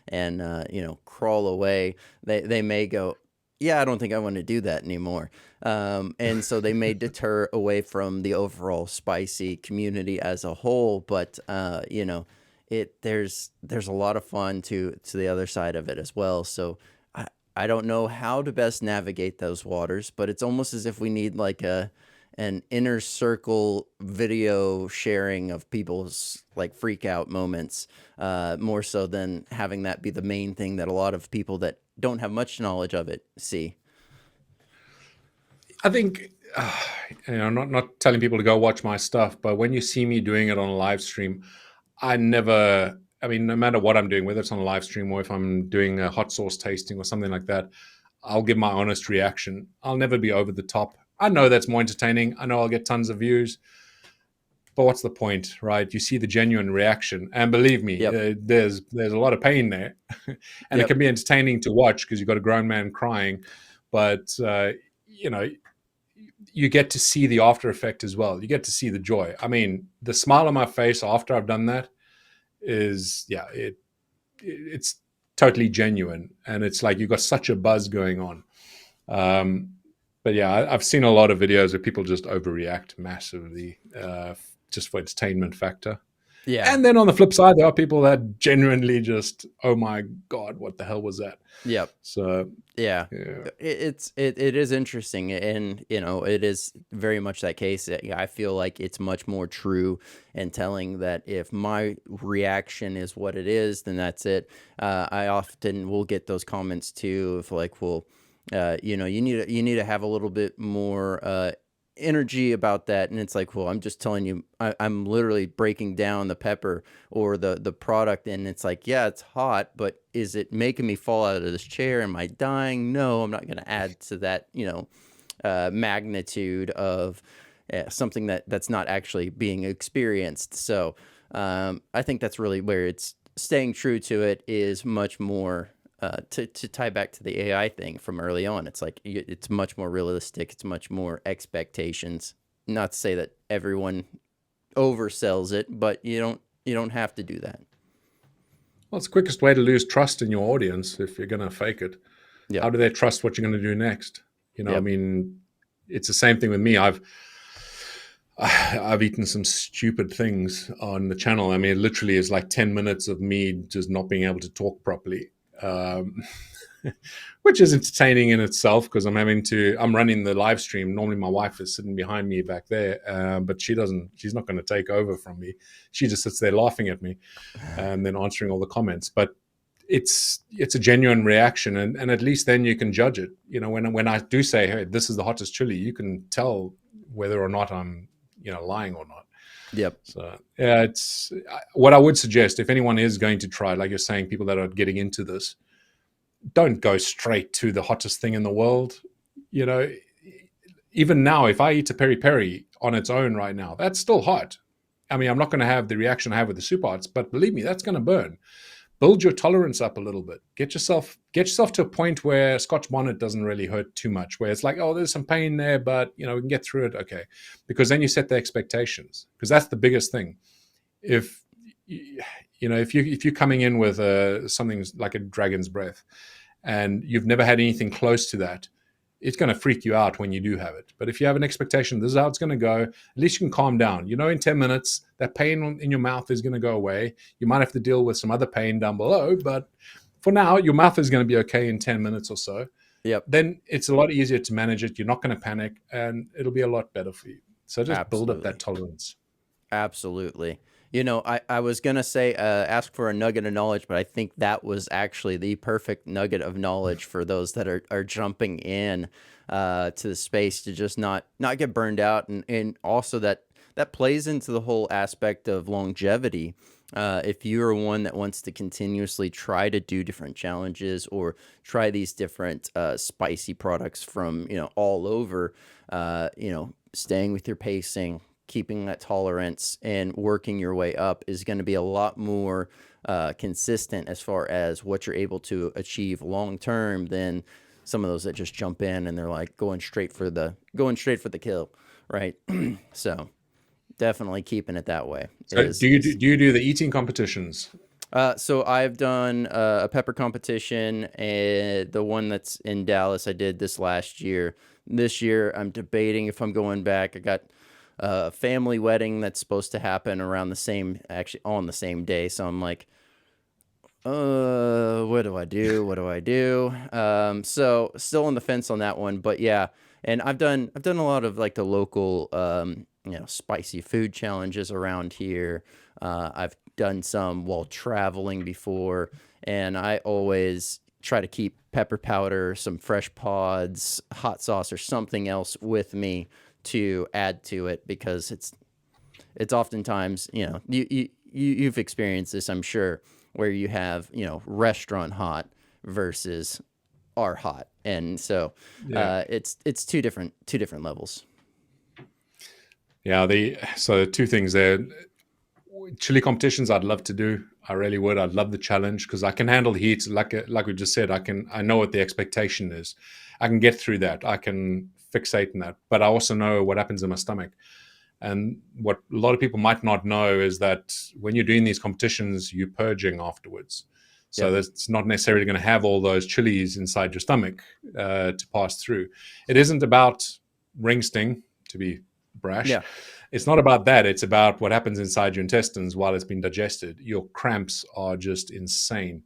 and crawl away, they may go, yeah, I don't think I want to do that anymore. And so they may deter away from the overall spicy community as a whole, but there's a lot of fun to the other side of it as well. So I don't know how to best navigate those waters, but it's almost as if we need like an inner circle video sharing of people's like freak out moments, more so than having that be the main thing that a lot of people that don't have much knowledge of it see. I think, not telling people to go watch my stuff, but when you see me doing it on a live stream, no matter what I'm doing, whether it's on a live stream or if I'm doing a hot sauce tasting or something like that, I'll give my honest reaction. I'll never be over the top. I know that's more entertaining. I know I'll get tons of views, but what's the point, right? You see the genuine reaction, and believe me, there's a lot of pain there, and it can be entertaining to watch because you've got a grown man crying, but you get to see the after effect as well. You get to see the joy. I mean, the smile on my face after I've done that is, it's totally genuine, and it's like you've got such a buzz going on. But yeah, I've seen a lot of videos where people just overreact massively, just for entertainment factor. Yeah. And then on the flip side, there are people that genuinely just, oh my God, what the hell was that? Yep. So Yeah. yeah, It is interesting, and it is very much that case. Yeah, I feel like it's much more true and telling that if my reaction is what it is, then that's it. I often will get those comments too of like, well, you need to have a little bit more energy about that, and it's like, well, I'm just telling you, I'm literally breaking down the pepper or the product, and it's like, yeah, it's hot, but is it making me fall out of this chair? Am I dying? No, I'm not going to add to that magnitude of something that's not actually being experienced. So I think that's really where it's staying true to it is much more to tie back to the AI thing from early on. It's like it's much more realistic. It's much more expectations. Not to say that everyone oversells it, but you don't have to do that. well, it's the quickest way to lose trust in your audience if you're going to fake it. How Yep. do they trust what you're going to do next? I Yep. mean, it's the same thing with me. I've eaten some stupid things on the channel. I mean, it literally is like 10 minutes of me just not being able to talk properly, which is entertaining in itself because I'm running the live stream. Normally my wife is sitting behind me back there, but she's not going to take over from me. She just sits there laughing at me and then answering all the comments. But it's a genuine reaction, and at least then you can judge it. When I do say, hey, this is the hottest chili, you can tell whether or not I'm lying or not. Yep. So yeah, it's what I would suggest if anyone is going to try, like you're saying, people that are getting into this, don't go straight to the hottest thing in the world. Even now, if I eat a peri peri on its own right now, that's still hot. I mean, I'm not going to have the reaction I have with the Superhots, but believe me, that's going to burn. Build your tolerance up a little bit. Get yourself to a point where Scotch bonnet doesn't really hurt too much, where it's like, oh, there's some pain there, but we can get through it. Okay. Because then you set the expectations, because that's the biggest thing. If you're coming in with something like a dragon's breath and you've never had anything close to that, it's going to freak you out when you do have it. But if you have an expectation, this is how it's going to go, at least you can calm down. In 10 minutes, that pain in your mouth is going to go away. You might have to deal with some other pain down below, but for now, your mouth is going to be okay in 10 minutes or so. Yep. Then it's a lot easier to manage it. You're not going to panic, and it'll be a lot better for you. So just build up that tolerance. Absolutely. I was going to say ask for a nugget of knowledge, but I think that was actually the perfect nugget of knowledge for those that are jumping in to the space to just not get burned out. And also that plays into the whole aspect of longevity. If you're one that wants to continuously try to do different challenges or try these different spicy products from, all over, staying with your pacing, keeping that tolerance and working your way up is going to be a lot more consistent as far as what you're able to achieve long term than some of those that just jump in and they're like going straight for the kill, right? So definitely keeping it that way. So do you do the eating competitions? So I've done a pepper competition, and the one that's in Dallas I did this last year. This year I'm debating if I'm going back. I got a family wedding that's supposed to happen on the same day. So I'm like, what do I do? What do I do? So still on the fence on that one, but yeah. And I've done a lot of like the local, spicy food challenges around here. I've done some while traveling before, and I always try to keep pepper powder, some fresh pods, hot sauce, or something else with me to add to it, because it's oftentimes, you've experienced this, I'm sure, where you have, restaurant hot versus our hot. And so it's two different levels. Yeah, so two things there. Chili competitions I'd love to do. I really would. I'd love the challenge because I can handle the heat. Like we just said, I know what the expectation is. I can get through that. I can fixate on that. But I also know what happens in my stomach. And what a lot of people might not know is that when you're doing these competitions, you're purging afterwards. So that's not necessarily going to have all those chilies inside your stomach to pass through. It isn't about ring sting, to be brash. Yeah. It's not about that. It's about what happens inside your intestines while it's been digested. Your cramps are just insane.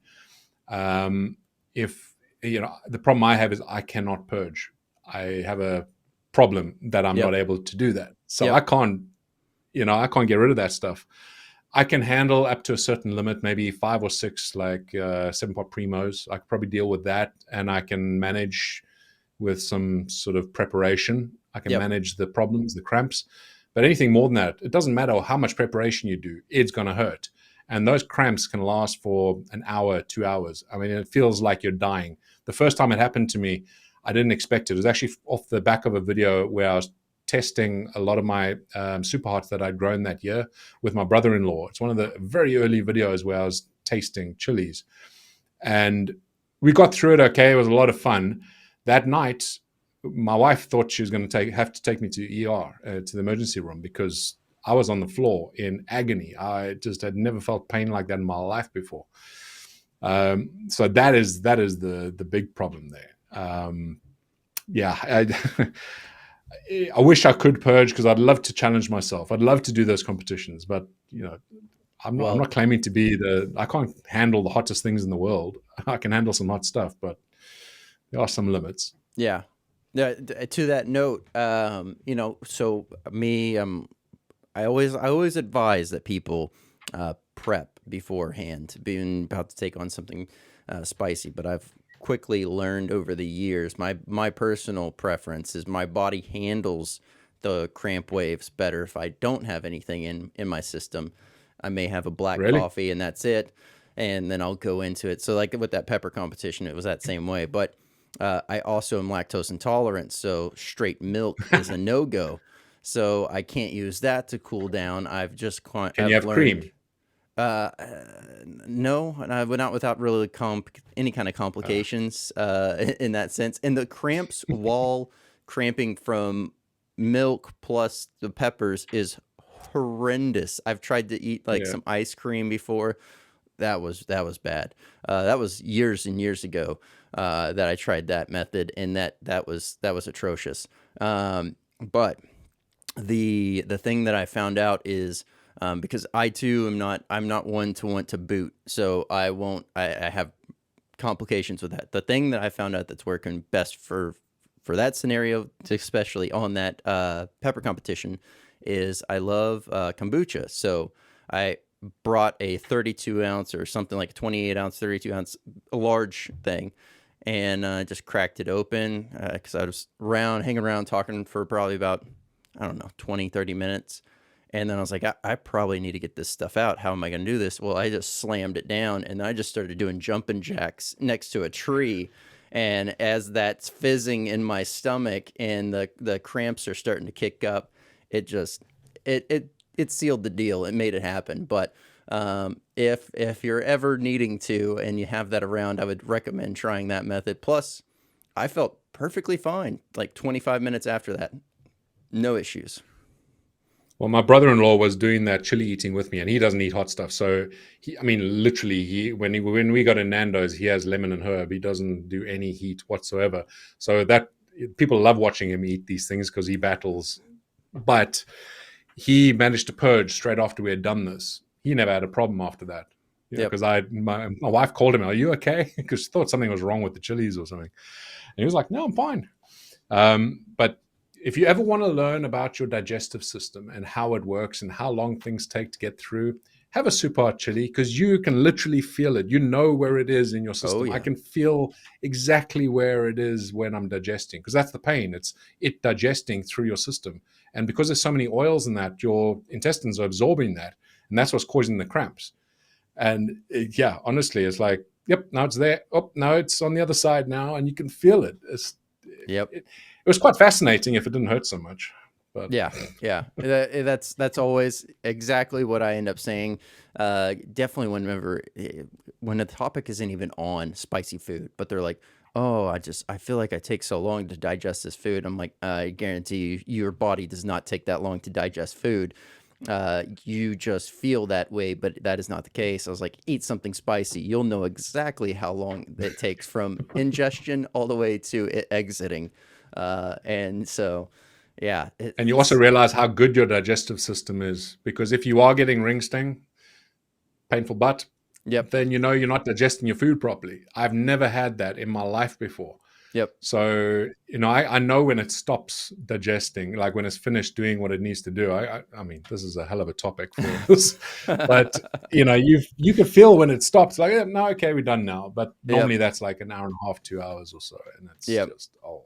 If the problem I have is I cannot purge. I have a problem that I'm not able to do that. So I can't get rid of that stuff. I can handle up to a certain limit, maybe 5 or 6, like 7-pot primos. I could probably deal with that, and I can manage with some sort of preparation. I can manage the problems, the cramps. But anything more than that, it doesn't matter how much preparation you do, it's going to hurt. And those cramps can last for an hour, 2 hours. I mean, it feels like you're dying. The first time it happened to me, I didn't expect it. It was actually off the back of a video where I was testing a lot of my Superhots that I'd grown that year with my brother-in-law. It's one of the very early videos where I was tasting chilies. And we got through it okay. It was a lot of fun. That night, my wife thought she was going to have to take me to ER, to the emergency room, because I was on the floor in agony. I just had never felt pain like that in my life before. So that is the big problem there. I wish I could purge, because I'd love to challenge myself. I'd love to do those competitions, but I'm not claiming to be I can't handle the hottest things in the world. I can handle some hot stuff, but there are some limits. Yeah. To that note, so me, I always advise that people prep beforehand, being about to take on something spicy. But I've quickly learned over the years, my personal preference is my body handles the cramp waves better if I don't have anything in my system. I may have a black coffee and that's it, and then I'll go into it. So like with that pepper competition, it was that same way. But I also am lactose intolerant, so straight milk is a no-go. So I can't use that to cool down. Can you have cream? No, and I went out without really any kind of complications in that sense. And the cramps while cramping from milk plus the peppers is horrendous. I've tried to eat some ice cream before. That was bad. That was years and years ago that I tried that method, and that was atrocious. But the thing that I found out is, because I too I'm not one to want to boot, so I have complications with that. The thing that I found out that's working best for that scenario, especially on that pepper competition, is I love kombucha. So I brought a 32 ounce or something like a 28 ounce, 32 ounce, a large thing, and just cracked it open because I was hanging around talking for probably about, I don't know, 20, 30 minutes. And then I was like, I probably need to get this stuff out. How am I going to do this? Well, I just slammed it down, and I just started doing jumping jacks next to a tree. And as that's fizzing in my stomach and the cramps are starting to kick up, it sealed the deal. It made it happen. But if you're ever needing to and you have that around, I would recommend trying that method. Plus, I felt perfectly fine like 25 minutes after that. No issues. Well, my brother-in-law was doing that chili eating with me, and he doesn't eat hot stuff. So, literally, when we go to Nando's, he has lemon and herb. He doesn't do any heat whatsoever. So that people love watching him eat these things because he battles. But he managed to purge straight after we had done this. He never had a problem after that. Because my wife called him, "Are you okay?" Because she thought something was wrong with the chilies or something. And he was like, "No, I'm fine." But if you ever want to learn about your digestive system and how it works and how long things take to get through, have a Superhot chili, because you can literally feel it. You know where it is in your system. Oh, yeah. I can feel exactly where it is when I'm digesting, because that's the pain. It's it digesting through your system. And because there's so many oils in that, your intestines are absorbing that. And that's what's causing the cramps. And honestly, it's like, yep, now it's there. Oh, now it's on the other side now, and you can feel it. It was quite fascinating if it didn't hurt so much. But yeah, that's always exactly what I end up saying. Definitely when the topic isn't even on spicy food, but they're like, "Oh, I feel like I take so long to digest this food." I'm like, I guarantee you, your body does not take that long to digest food. you just feel that way, but that is not the case. I was like, eat something spicy. You'll know exactly how long it takes from ingestion all the way to it exiting. And so, yeah, And you also realize how good your digestive system is, because if you are getting ring sting, painful butt, yep, then you know you're not digesting your food properly. I've never had that in my life before. yep, So, I know when it stops digesting, like when it's finished doing what it needs to do. I mean, this is a hell of a topic for this, but you can feel when it stops, like, no, okay, we're done now. But yep, normally that's like an hour and a half, 2 hours or so. And it's yep. just, not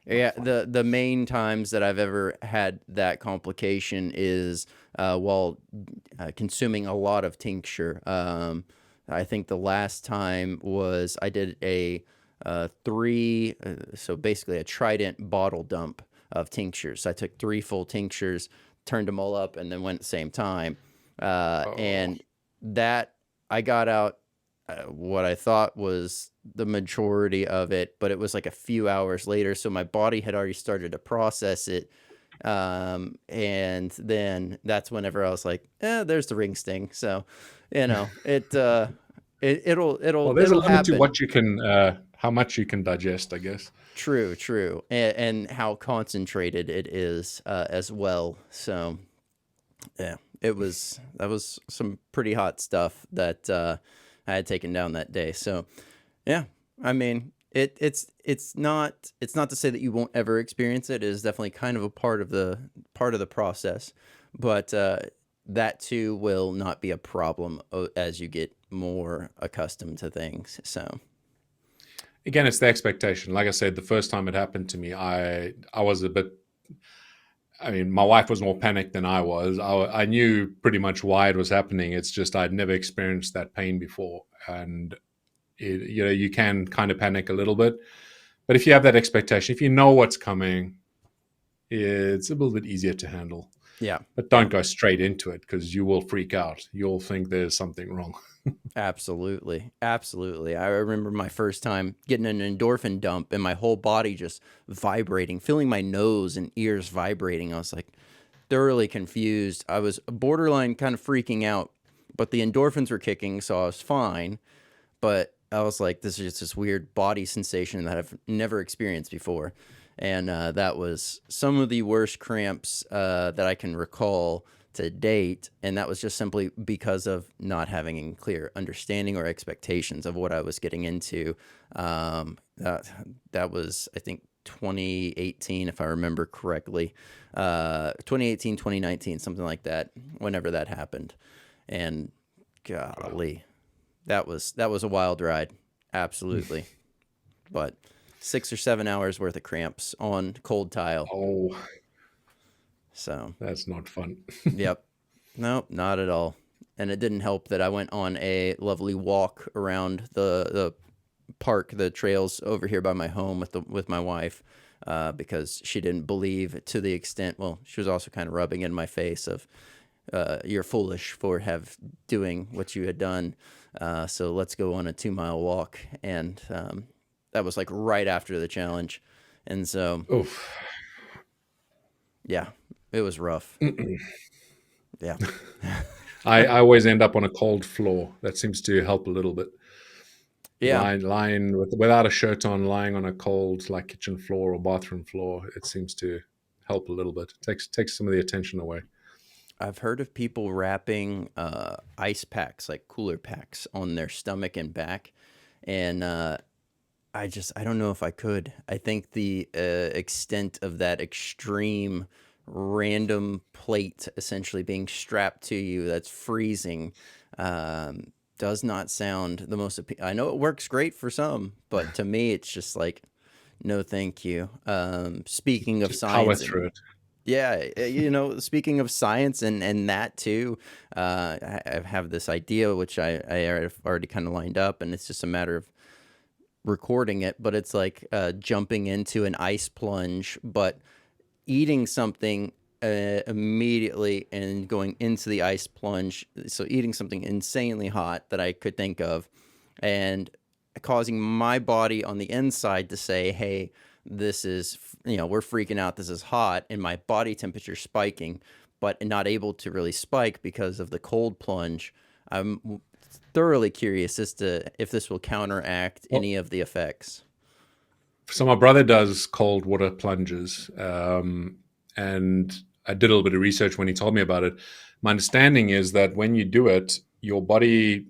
Yeah, fun. the main times that I've ever had that complication is while consuming a lot of tincture. I think the last time was I did a so basically a Trident bottle dump of tinctures. So I took 3 full tinctures, turned them all up, and then went at the same time. Oh, And that I got out what I thought was the majority of it, but it was like a few hours later. So my body had already started to process it. And then that's whenever I was like, there's the ring sting. So, well, there's a it'll limit to happen. what you can, how much you can digest, I guess. True, true. And how concentrated it is as well. So, yeah, that was some pretty hot stuff that I had taken down that day. So, yeah, I mean, it's not to say that you won't ever experience it. It is definitely kind of a part of the process, but that too will not be a problem as you get more accustomed to things. So, Again, it's the expectation. Like I said, the first time it happened to me, I was a bit. I mean, my wife was more panicked than I was. I knew pretty much why it was happening. It's just I'd never experienced that pain before, and you can kind of panic a little bit. But if you have that expectation, if you know what's coming, it's a little bit easier to handle. yeah, But yeah. don't go straight into it because you will freak out. You'll think there's something wrong. Absolutely. Absolutely. I remember my first time getting an endorphin dump and my whole body just vibrating, feeling my nose and ears vibrating. I was like thoroughly confused. I was borderline kind of freaking out, but the endorphins were kicking, so I was fine. But I was like, this is just this weird body sensation that I've never experienced before. And that was some of the worst cramps that I can recall to date. And that was just simply because of not having a clear understanding or expectations of what I was getting into. That was, I think, 2018, if I remember correctly. 2018, 2019, something like that, whenever that happened. And golly, that was a wild ride, absolutely. But 6 or 7 hours worth of cramps on cold tile. Oh, So, that's not fun. yep, nope, not at all. And it didn't help that I went on a lovely walk around the park, the trails over here by my home with my wife, because she didn't believe to the extent. Well, she was also kind of rubbing in my face of, you're foolish for have doing what you had done. So let's go on a 2 mile walk. And that was like right after the challenge. And so, Oof. yeah, it was rough. Mm-mm. Yeah. I always end up on a cold floor. That seems to help a little bit. Yeah. Lying without a shirt on, lying on a cold like kitchen floor or bathroom floor. It seems to help a little bit. Takes some of the attention away. I've heard of people wrapping ice packs, like cooler packs, on their stomach and back. And I don't know if I could. I think the extent of that extreme random plate essentially being strapped to you that's freezing does not sound the most. I know it works great for some, but to me, it's just like, no, thank you. Speaking of Just power science through and it. yeah, speaking of science and that too, I have this idea which I have already kind of lined up, and it's just a matter of recording it, but it's like jumping into an ice plunge, but eating something immediately and going into the ice plunge. So eating something insanely hot that I could think of, and causing my body on the inside to say, "Hey, this is we're freaking out. This is hot," and my body temperature spiking. but not able to really spike because of the cold plunge. I'm thoroughly curious as to if this will counteract Well, any of the effects. so my brother does cold water plunges, and I did a little bit of research when he told me about it. My understanding is that when you do it, your body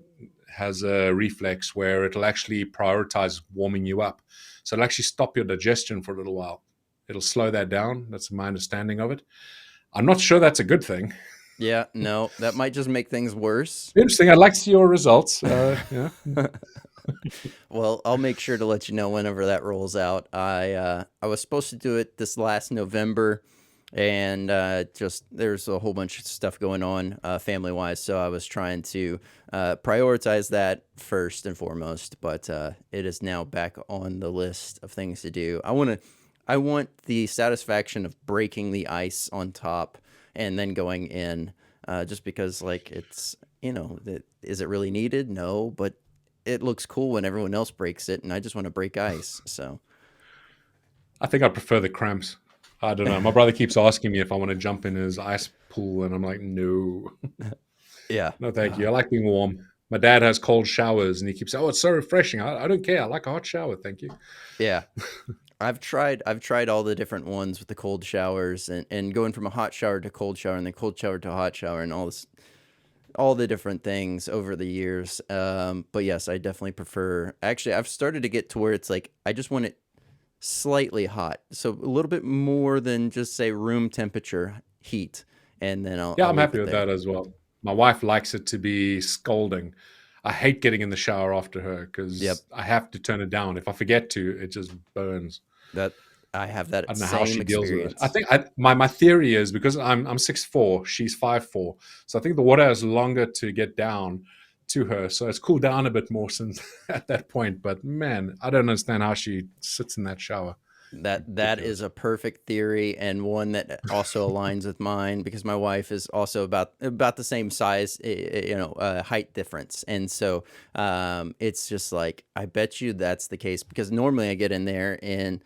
has a reflex where it'll actually prioritize warming you up. So it'll actually stop your digestion for a little while. It'll slow that down. That's my understanding of it. I'm not sure that's a good thing. Yeah, no, that might just make things worse. Interesting. I'd like to see your results. Yeah. Well, I'll make sure to let you know whenever that rolls out. I was supposed to do it this last November, and just there's a whole bunch of stuff going on family wise, so I was trying to prioritize that first and foremost. But it is now back on the list of things to do. I want the satisfaction of breaking the ice on top and then going in, just because like it's is it really needed? No, but it looks cool when everyone else breaks it, and I just want to break ice. So I think I prefer the cramps. I don't know. My brother keeps asking me if I want to jump in his ice pool, and I'm like, no, yeah, no, thank you. I like being warm. My dad has cold showers, and he keeps saying, "Oh, it's so refreshing." I don't care. I like a hot shower. Thank you. yeah. I've tried all the different ones with the cold showers, and going from a hot shower to cold shower and then cold shower to hot shower and all the different things over the years. But yes, I definitely prefer. Actually, I've started to get to where it's like I just want it slightly hot, so a little bit more than just say room temperature heat, and then Yeah, I'll I'm leave happy it with there. that as well. My wife likes it to be scalding. I hate getting in the shower after her Yep, because I have to turn it down. If I forget to, it just burns. that I have I that don't know how same she deals with it. I experience. think my theory is because I'm 6'4", she's 5'4", so I think the water is longer to get down to her, so it's cooled down a bit more since at that point. But man, I don't understand how she sits in that shower. That is Ridiculous. a perfect theory, and one that also aligns with mine because my wife is also about the same size, height difference, and so it's just like I bet you that's the case because normally I get in there and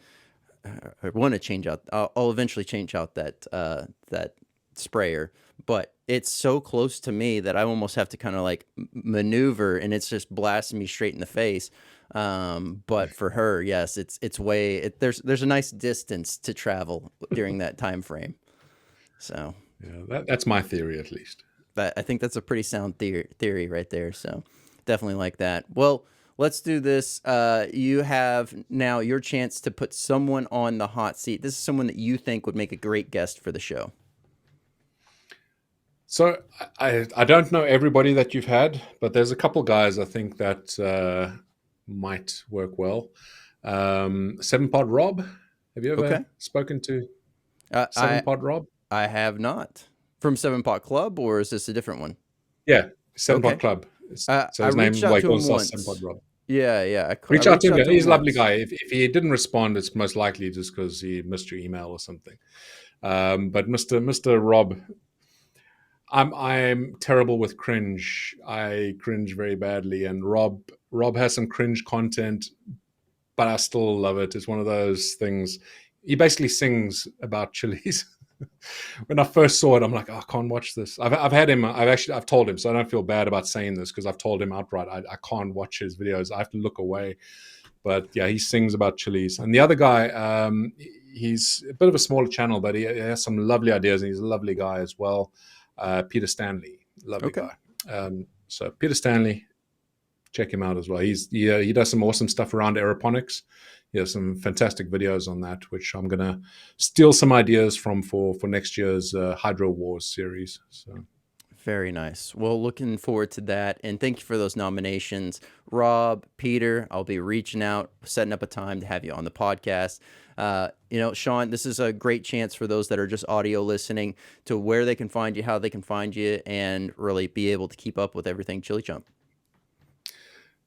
I want to change out. I'll eventually change out that sprayer, but it's so close to me that I almost have to kind of like maneuver, and it's just blasting me straight in the face. But for her, yes, it's way there's a nice distance to travel during that time frame. So Yeah, that's my theory at least. I think that's a pretty sound theory right there. So definitely like that. Well, let's do this. You have now your chance to put someone on the hot seat. This is someone that you think would make a great guest for the show. So I don't know everybody that you've had, but there's a couple guys I think that might work well. Seven Pod Rob. Have you ever Okay. spoken to Uh, Seven I Pod Rob? I have not. From Seven Pot Club, or is this a different one? Yeah, Seven Pod Okay. Club. So I his reached name, out well, he to him calls himself Seven Pod once. Rob. Yeah, yeah. I Reach out to reached him. out Yeah. to He's him a lovely once. guy. If he didn't respond, it's most likely just because he missed your email or something. But Mr. Rob, I'm terrible with cringe. I cringe very badly, and Rob has some cringe content, but I still love it. It's one of those things. He basically sings about chilies. When I first saw it, I'm like, oh, I can't watch this. I've had him. I've told him, so I don't feel bad about saying this because I've told him outright I can't watch his videos. I have to look away. But yeah, he sings about chilies. And the other guy, he's a bit of a smaller channel, but he has some lovely ideas, and he's a lovely guy as well. Peter Stanley, lovely Okay. guy. So Peter Stanley, check him out as well. He does some awesome stuff around aeroponics. He has some fantastic videos on that, which I'm gonna steal some ideas from for next year's Hydro Wars series. So Very nice. Well, looking forward to that. And thank you for those nominations. Rob, Peter, I'll be reaching out, setting up a time to have you on the podcast. Shaun, this is a great chance for those that are just audio listening to where they can find you, how they can find you, and really be able to keep up with everything ChilliChump.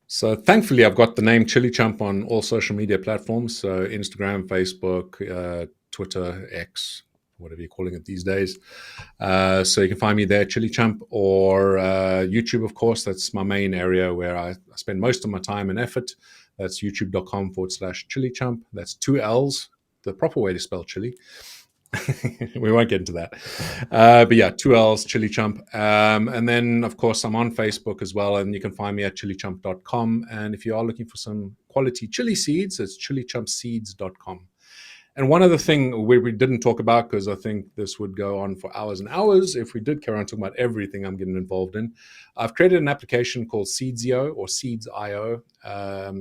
So thankfully, I've got the name ChilliChump on all social media platforms. So Instagram, Facebook, Twitter, X, whatever you're calling it these days. So you can find me there, ChilliChump, or YouTube, of course. That's my main area where I spend most of my time and effort. That's youtube.com/ChilliChump. That's two L's, the proper way to spell chili. We won't get into that. But yeah, 2Ls, ChilliChump. And then, of course, I'm on Facebook as well, and you can find me at chillichump.com. And if you are looking for some quality chili seeds, it's chillichumpseeds.com. And one other thing we didn't talk about, because I think this would go on for hours and hours if we did carry on talking about everything I'm getting involved in. I've created an application called Seedsio or Seeds.io.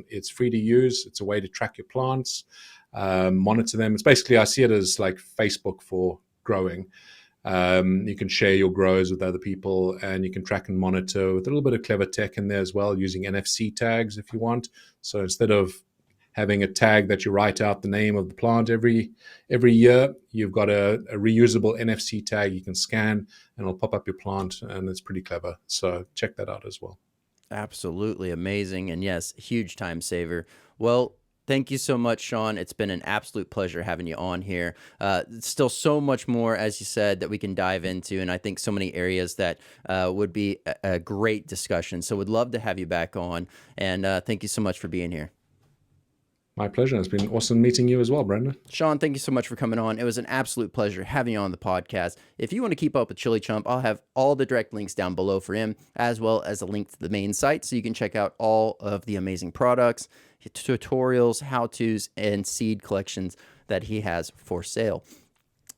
It's free to use. It's a way to track your plants, monitor them. It's basically, I see it as like Facebook for growing. You can share your grows with other people, and you can track and monitor with a little bit of clever tech in there as well, using NFC tags if you want. So instead of having a tag that you write out the name of the plant every year, you've got a reusable NFC tag you can scan, and it'll pop up your plant, and it's pretty clever. So check that out as well. Absolutely amazing. And yes, huge time saver. Well, thank you so much, Shaun. It's been an absolute pleasure having you on here. Still so much more, as you said, that we can dive into. And I think so many areas that would be a great discussion. So would love to have you back on. And thank you so much for being here. My pleasure. It's been awesome meeting you as well, Brandon. Shaun, thank you so much for coming on. It was an absolute pleasure having you on the podcast. If you want to keep up with ChilliChump, I'll have all the direct links down below for him, as well as a link to the main site so you can check out all of the amazing products, tutorials, how-tos, and seed collections that he has for sale.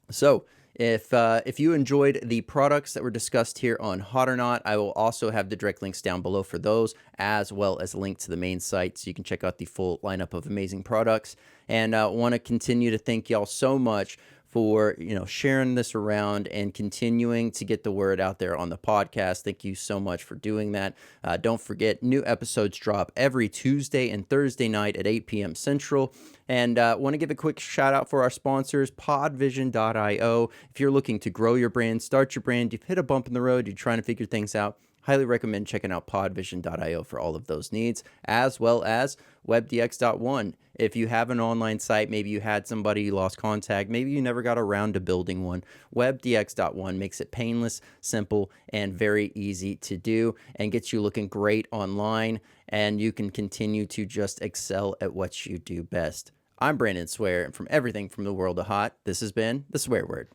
So if you enjoyed the products that were discussed here on Hot or Not, I will also have the direct links down below for those, as well as a link to the main site so you can check out the full lineup of amazing products. And I want to continue to thank y'all so much for sharing this around and continuing to get the word out there on the podcast. Thank you so much for doing that. Don't forget, new episodes drop every Tuesday and Thursday night at 8 p.m. Central. And want to give a quick shout out for our sponsors, podvision.io. If you're looking to grow your brand, start your brand, you've hit a bump in the road, you're trying to figure things out, highly recommend checking out podvision.io for all of those needs, as well as webdx.one. If you have an online site, maybe you had somebody you lost contact, maybe you never got around to building one, webdx.one makes it painless, simple, and very easy to do, and gets you looking great online, and you can continue to just excel at what you do best. I'm Brandon Swear, and from everything from the world of hot, this has been The Swear Word.